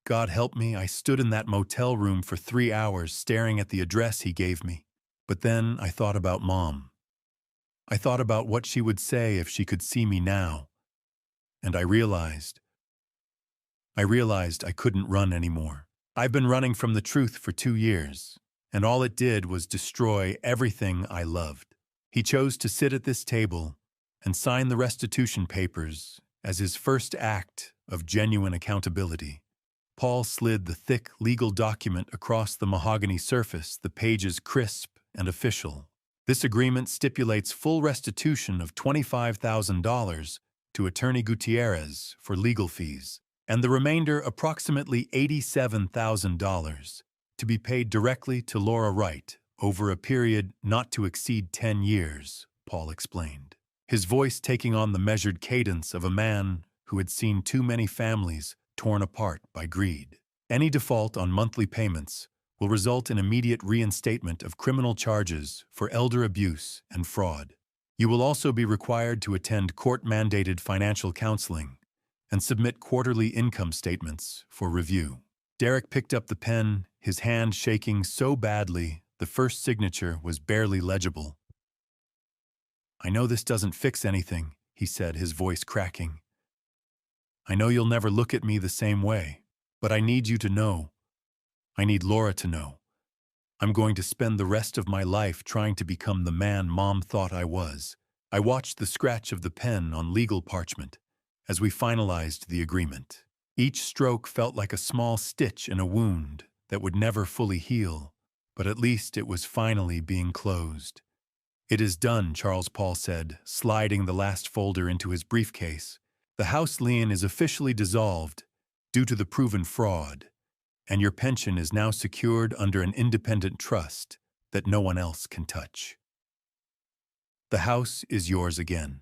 God help me, I stood in that motel room for 3 hours staring at the address he gave me. But then I thought about Mom. I thought about what she would say if she could see me now. And I realized I couldn't run anymore. I've been running from the truth for 2 years, and all it did was destroy everything I loved. He chose to sit at this table and sign the restitution papers as his first act of genuine accountability. Paul slid the thick legal document across the mahogany surface, the pages crisp and official. "This agreement stipulates full restitution of $25,000 to Attorney Gutierrez for legal fees, and the remainder, approximately $87,000, to be paid directly to Laura Wright over a period not to exceed 10 years, Paul explained, his voice taking on the measured cadence of a man who had seen too many families torn apart by greed. "Any default on monthly payments will result in immediate reinstatement of criminal charges for elder abuse and fraud. You will also be required to attend court-mandated financial counseling and submit quarterly income statements for review. Derek picked up the pen, his hand shaking so badly the first signature was barely legible. "I know this doesn't fix anything," he said, his voice cracking. "I know you'll never look at me the same way, but I need you to know. I need Laura to know. I'm going to spend the rest of my life trying to become the man Mom thought I was." I watched the scratch of the pen on legal parchment as we finalized the agreement. Each stroke felt like a small stitch in a wound that would never fully heal, but at least it was finally being closed. "It is done," Charles Paul said, sliding the last folder into his briefcase. "The house lien is officially dissolved due to the proven fraud, and your pension is now secured under an independent trust that no one else can touch. The house is yours again.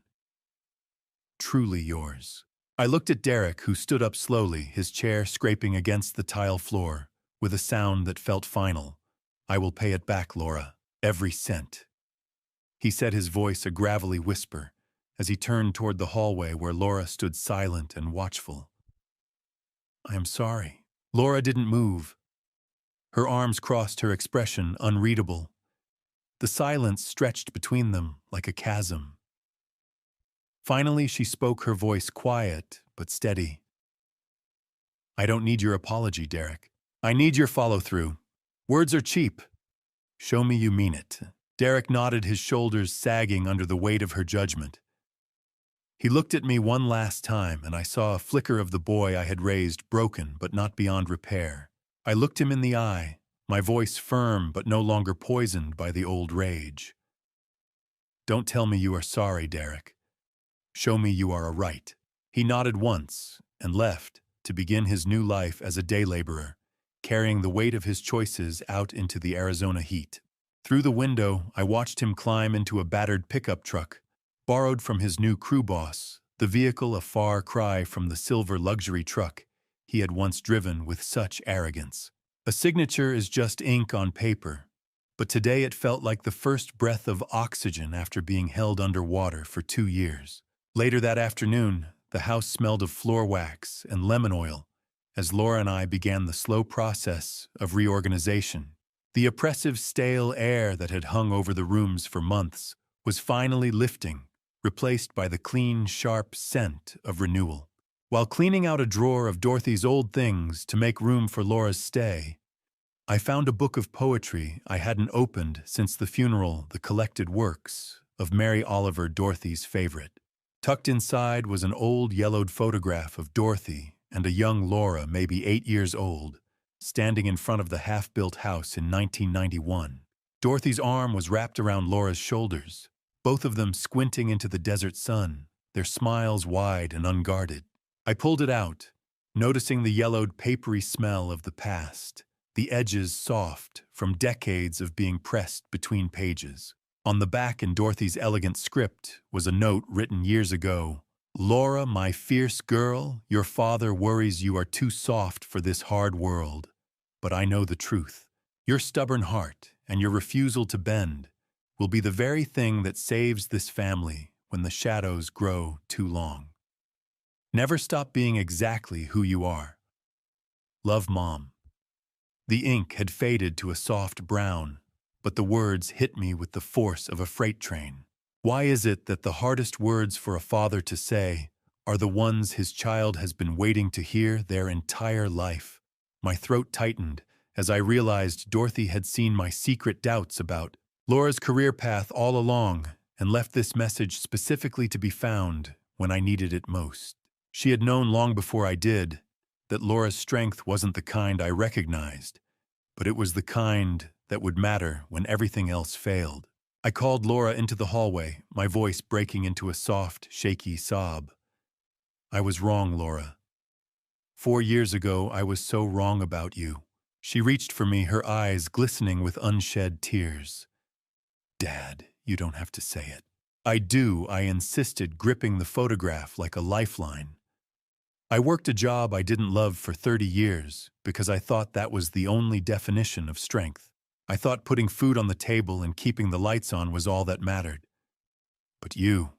Truly yours." I looked at Derek, who stood up slowly, his chair scraping against the tile floor, with a sound that felt final. "I will pay it back, Laura. Every cent." He said, his voice a gravelly whisper, as he turned toward the hallway where Laura stood silent and watchful. "I am sorry." Laura didn't move. Her arms crossed, her expression unreadable. The silence stretched between them like a chasm. Finally, she spoke, her voice quiet but steady. "I don't need your apology, Derek. I need your follow-through. Words are cheap. Show me you mean it." Derek nodded, his shoulders sagging under the weight of her judgment. He looked at me one last time, and I saw a flicker of the boy I had raised, broken but not beyond repair. I looked him in the eye, my voice firm but no longer poisoned by the old rage. "Don't tell me you are sorry, Derek. Show me you are right." He nodded once and left to begin his new life as a day laborer, carrying the weight of his choices out into the Arizona heat. Through the window, I watched him climb into a battered pickup truck, borrowed from his new crew boss, the vehicle a far cry from the silver luxury truck he had once driven with such arrogance. A signature is just ink on paper, but today it felt like the first breath of oxygen after being held underwater for 2 years. Later that afternoon, the house smelled of floor wax and lemon oil as Laura and I began the slow process of reorganization. The oppressive, stale air that had hung over the rooms for months was finally lifting, replaced by the clean, sharp scent of renewal. While cleaning out a drawer of Dorothy's old things to make room for Laura's stay, I found a book of poetry I hadn't opened since the funeral, the collected works of Mary Oliver, Dorothy's favorite. Tucked inside was an old yellowed photograph of Dorothy and a young Laura, maybe 8 years old, standing in front of the half-built house in 1991. Dorothy's arm was wrapped around Laura's shoulders, both of them squinting into the desert sun, their smiles wide and unguarded. I pulled it out, noticing the yellowed, papery smell of the past, the edges soft from decades of being pressed between pages. On the back, in Dorothy's elegant script, was a note written years ago. "Laura, my fierce girl, your father worries you are too soft for this hard world. But I know the truth. Your stubborn heart and your refusal to bend will be the very thing that saves this family when the shadows grow too long. Never stop being exactly who you are. Love, Mom." The ink had faded to a soft brown, but the words hit me with the force of a freight train. Why is it that the hardest words for a father to say are the ones his child has been waiting to hear their entire life? My throat tightened as I realized Dorothy had seen my secret doubts about Laura's career path all along and left this message specifically to be found when I needed it most. She had known long before I did that Laura's strength wasn't the kind I recognized, but it was the kind that would matter when everything else failed. I called Laura into the hallway, my voice breaking into a soft, shaky sob. "I was wrong, Laura. 4 years ago, I was so wrong about you." She reached for me, her eyes glistening with unshed tears. "Dad, you don't have to say it." "I do," I insisted, gripping the photograph like a lifeline. "I worked a job I didn't love for 30 years because I thought that was the only definition of strength. I thought putting food on the table and keeping the lights on was all that mattered. But you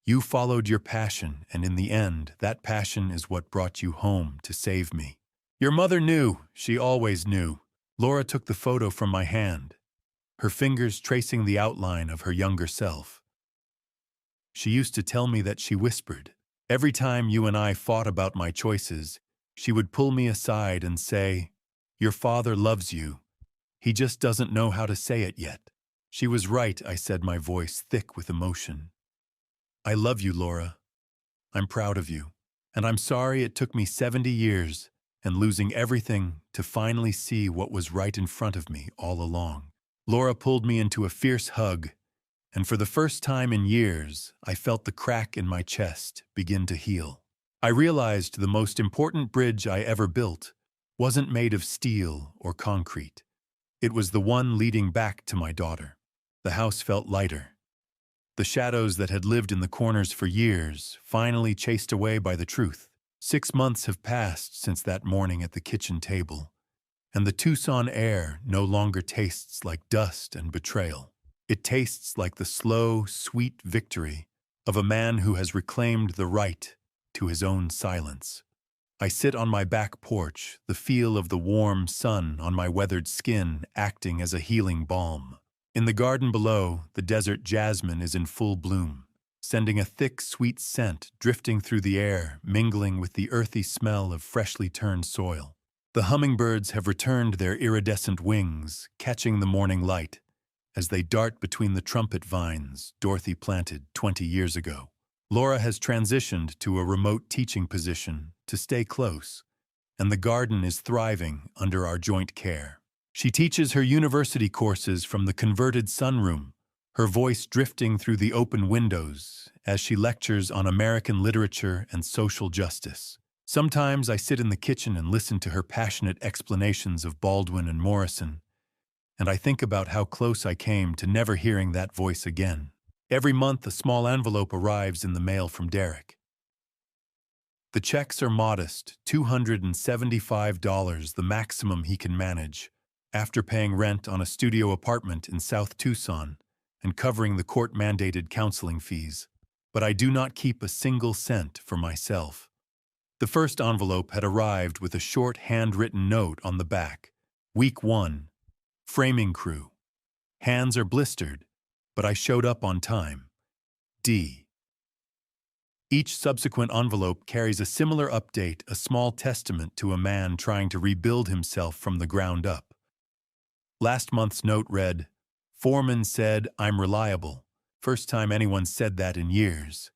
You followed your passion, and in the end, that passion is what brought you home to save me. Your mother knew. She always knew. Laura took the photo from my hand, her fingers tracing the outline of her younger self. She used to tell me that she whispered. Every time you and I fought about my choices, she would pull me aside and say, "Your father loves you. He just doesn't know how to say it yet." She was right, I said, my voice thick with emotion. I love you, Laura. I'm proud of you. And I'm sorry it took me 70 years and losing everything to finally see what was right in front of me all along. Laura pulled me into a fierce hug, and for the first time in years, I felt the crack in my chest begin to heal. I realized the most important bridge I ever built wasn't made of steel or concrete. It was the one leading back to my daughter. The house felt lighter. The shadows that had lived in the corners for years finally chased away by the truth. 6 months have passed since that morning at the kitchen table, and the Tucson air no longer tastes like dust and betrayal. It tastes like the slow, sweet victory of a man who has reclaimed the right to his own silence. I sit on my back porch, the feel of the warm sun on my weathered skin acting as a healing balm. In the garden below, the desert jasmine is in full bloom, sending a thick, sweet scent drifting through the air, mingling with the earthy smell of freshly turned soil. The hummingbirds have returned their iridescent wings, catching the morning light, as they dart between the trumpet vines Dorothy planted 20 years ago. Laura has transitioned to a remote teaching position to stay close, and the garden is thriving under our joint care. She teaches her university courses from the converted sunroom, her voice drifting through the open windows as she lectures on American literature and social justice. Sometimes I sit in the kitchen and listen to her passionate explanations of Baldwin and Morrison, and I think about how close I came to never hearing that voice again. Every month, a small envelope arrives in the mail from Derek. The checks are modest, $275, the maximum he can manage, after paying rent on a studio apartment in South Tucson and covering the court-mandated counseling fees. But I do not keep a single cent for myself. The first envelope had arrived with a short handwritten note on the back. Week 1. Framing crew. Hands are blistered, but I showed up on time. D. Each subsequent envelope carries a similar update, a small testament to a man trying to rebuild himself from the ground up. Last month's note read, "Foreman said I'm reliable. First time anyone said that in years.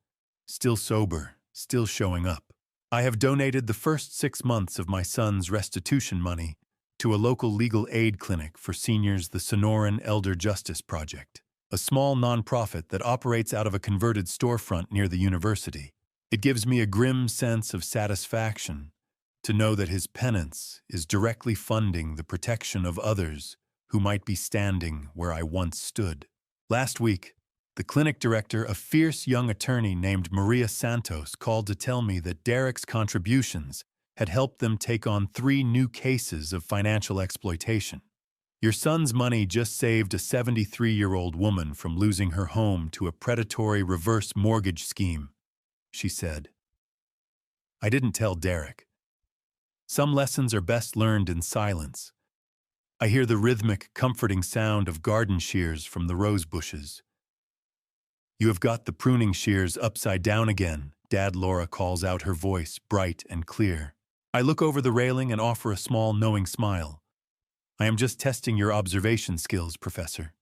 Still sober, still showing up. I have donated the first 6 months of my son's restitution money to a local legal aid clinic for seniors, the Sonoran Elder Justice Project, a small nonprofit that operates out of a converted storefront near the university. It gives me a grim sense of satisfaction to know that his penance is directly funding the protection of others who might be standing where I once stood. Last week, the clinic director, a fierce young attorney named Maria Santos, called to tell me that Derek's contributions had helped them take on 3 new cases of financial exploitation. Your son's money just saved a 73-year-old woman from losing her home to a predatory reverse mortgage scheme, she said. I didn't tell Derek. Some lessons are best learned in silence. I hear the rhythmic, comforting sound of garden shears from the rose bushes. You have got the pruning shears upside down again, Dad. Laura calls out, her voice bright and clear. I look over the railing and offer a small, knowing smile. I am just testing your observation skills, Professor.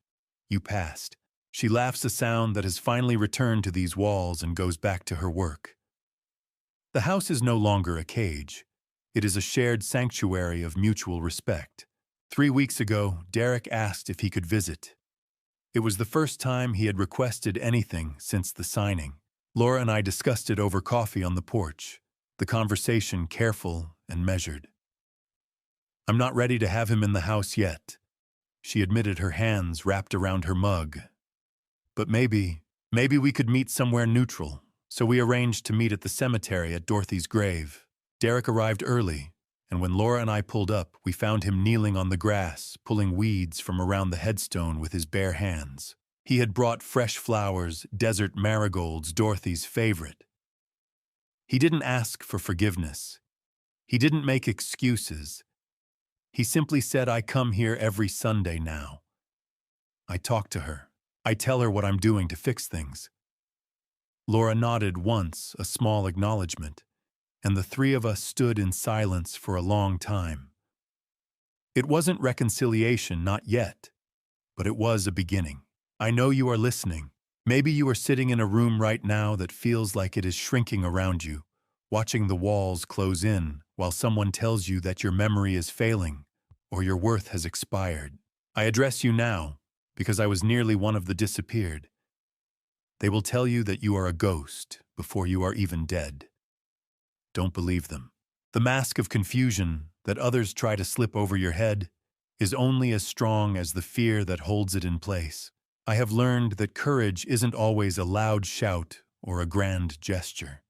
You passed. She laughs, a sound that has finally returned to these walls, and goes back to her work. The house is no longer a cage. It is a shared sanctuary of mutual respect. 3 weeks ago, Derek asked if he could visit. It was the first time he had requested anything since the signing. Laura and I discussed it over coffee on the porch, the conversation careful and measured. I'm not ready to have him in the house yet, she admitted, her hands wrapped around her mug. But maybe we could meet somewhere neutral, so we arranged to meet at the cemetery at Dorothy's grave. Derek arrived early, and when Laura and I pulled up, we found him kneeling on the grass, pulling weeds from around the headstone with his bare hands. He had brought fresh flowers, desert marigolds, Dorothy's favorite. He didn't ask for forgiveness. He didn't make excuses. He simply said, "I come here every Sunday now." I talk to her. I tell her what I'm doing to fix things. Laura nodded once, a small acknowledgement, and the three of us stood in silence for a long time. It wasn't reconciliation, not yet, but it was a beginning. I know you are listening. Maybe you are sitting in a room right now that feels like it is shrinking around you, watching the walls close in while someone tells you that your memory is failing or your worth has expired. I address you now because I was nearly one of the disappeared. They will tell you that you are a ghost before you are even dead. Don't believe them. The mask of confusion that others try to slip over your head is only as strong as the fear that holds it in place. I have learned that courage isn't always a loud shout or a grand gesture.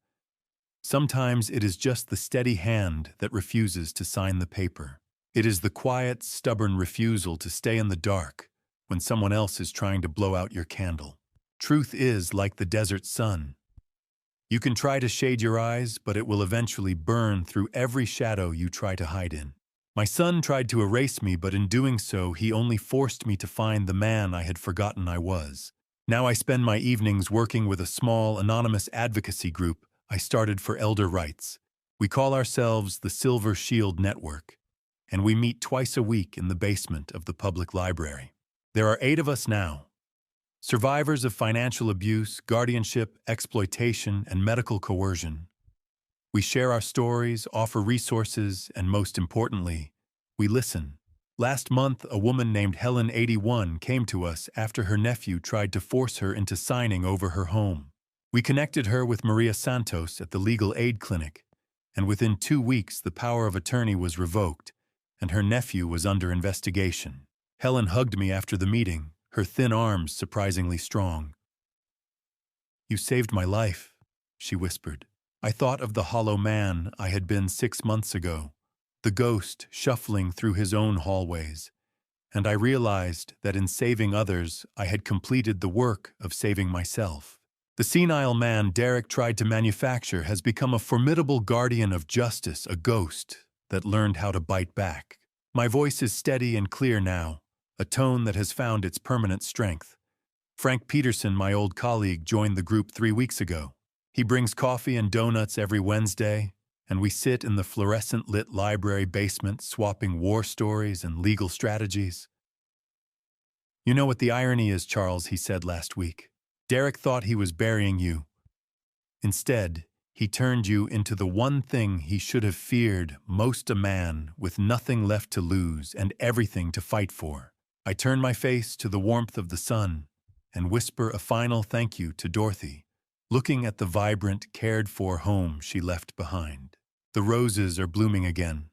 Sometimes it is just the steady hand that refuses to sign the paper. It is the quiet, stubborn refusal to stay in the dark when someone else is trying to blow out your candle. Truth is like the desert sun. You can try to shade your eyes, but it will eventually burn through every shadow you try to hide in. My son tried to erase me, but in doing so, he only forced me to find the man I had forgotten I was. Now I spend my evenings working with a small, anonymous advocacy group I started for elder rights. We call ourselves the Silver Shield Network, and we meet twice a week in the basement of the public library. There are 8 of us now. Survivors of financial abuse, guardianship, exploitation, and medical coercion. We share our stories, offer resources, and most importantly, we listen. Last month, a woman named Helen, 81, came to us after her nephew tried to force her into signing over her home. We connected her with Maria Santos at the Legal Aid Clinic, and within 2 weeks the power of attorney was revoked, and her nephew was under investigation. Helen hugged me after the meeting, her thin arms surprisingly strong. "You saved my life," she whispered. I thought of the hollow man I had been 6 months ago, the ghost shuffling through his own hallways, and I realized that in saving others, I had completed the work of saving myself. The senile man Derek tried to manufacture has become a formidable guardian of justice, a ghost that learned how to bite back. My voice is steady and clear now, a tone that has found its permanent strength. Frank Peterson, my old colleague, joined the group 3 weeks ago. He brings coffee and donuts every Wednesday, and we sit in the fluorescent-lit library basement swapping war stories and legal strategies. "You know what the irony is, Charles," he said last week. "Derek thought he was burying you. Instead, he turned you into the one thing he should have feared most, a man with nothing left to lose and everything to fight for." I turn my face to the warmth of the sun and whisper a final thank you to Dorothy, looking at the vibrant, cared-for home she left behind. The roses are blooming again,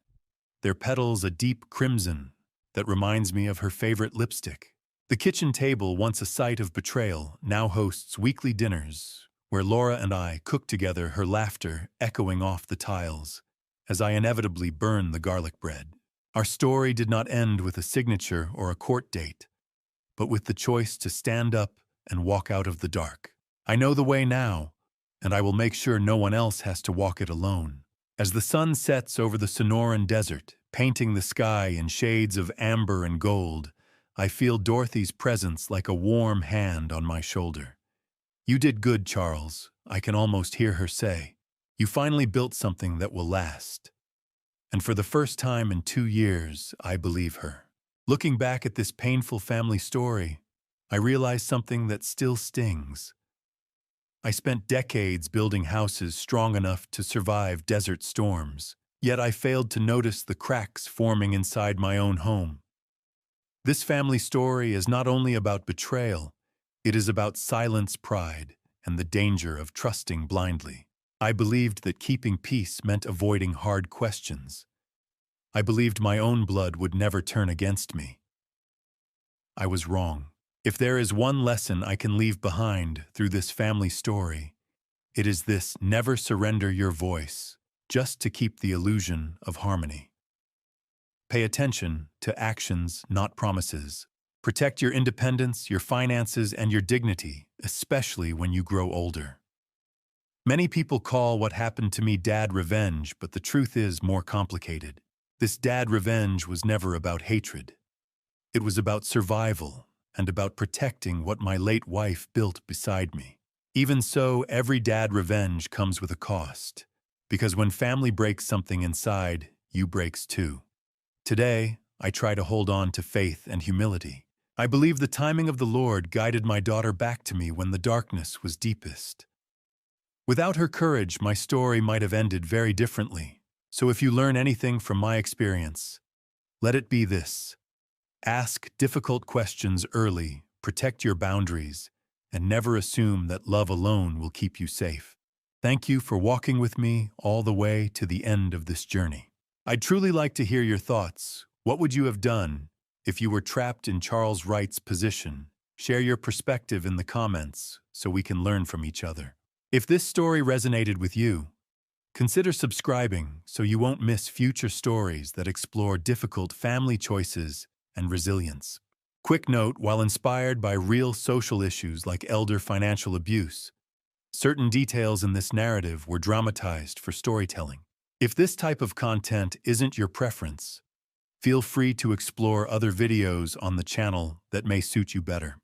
their petals a deep crimson that reminds me of her favorite lipstick. The kitchen table, once a site of betrayal, now hosts weekly dinners where Laura and I cook together, her laughter echoing off the tiles as I inevitably burn the garlic bread. Our story did not end with a signature or a court date, but with the choice to stand up and walk out of the dark. I know the way now, and I will make sure no one else has to walk it alone. As the sun sets over the Sonoran Desert, painting the sky in shades of amber and gold, I feel Dorothy's presence like a warm hand on my shoulder. "You did good, Charles," I can almost hear her say. "You finally built something that will last." And for the first time in 2 years, I believe her. Looking back at this painful family story, I realize something that still stings. I spent decades building houses strong enough to survive desert storms, yet I failed to notice the cracks forming inside my own home. This family story is not only about betrayal, it is about silence, pride, and the danger of trusting blindly. I believed that keeping peace meant avoiding hard questions. I believed my own blood would never turn against me. I was wrong. If there is one lesson I can leave behind through this family story, it is this: never surrender your voice just to keep the illusion of harmony. Pay attention to actions, not promises. Protect your independence, your finances, and your dignity, especially when you grow older. Many people call what happened to me dad revenge, but the truth is more complicated. This dad revenge was never about hatred. It was about survival and about protecting what my late wife built beside me. Even so, every dad revenge comes with a cost, because when family breaks something inside, you breaks too. Today, I try to hold on to faith and humility. I believe the timing of the Lord guided my daughter back to me when the darkness was deepest. Without her courage, my story might have ended very differently. So if you learn anything from my experience, let it be this. Ask difficult questions early, protect your boundaries, and never assume that love alone will keep you safe. Thank you for walking with me all the way to the end of this journey. I'd truly like to hear your thoughts. What would you have done if you were trapped in Charles Wright's position? Share your perspective in the comments so we can learn from each other. If this story resonated with you, consider subscribing so you won't miss future stories that explore difficult family choices and resilience. Quick note, while inspired by real social issues like elder financial abuse, certain details in this narrative were dramatized for storytelling. If this type of content isn't your preference, feel free to explore other videos on the channel that may suit you better.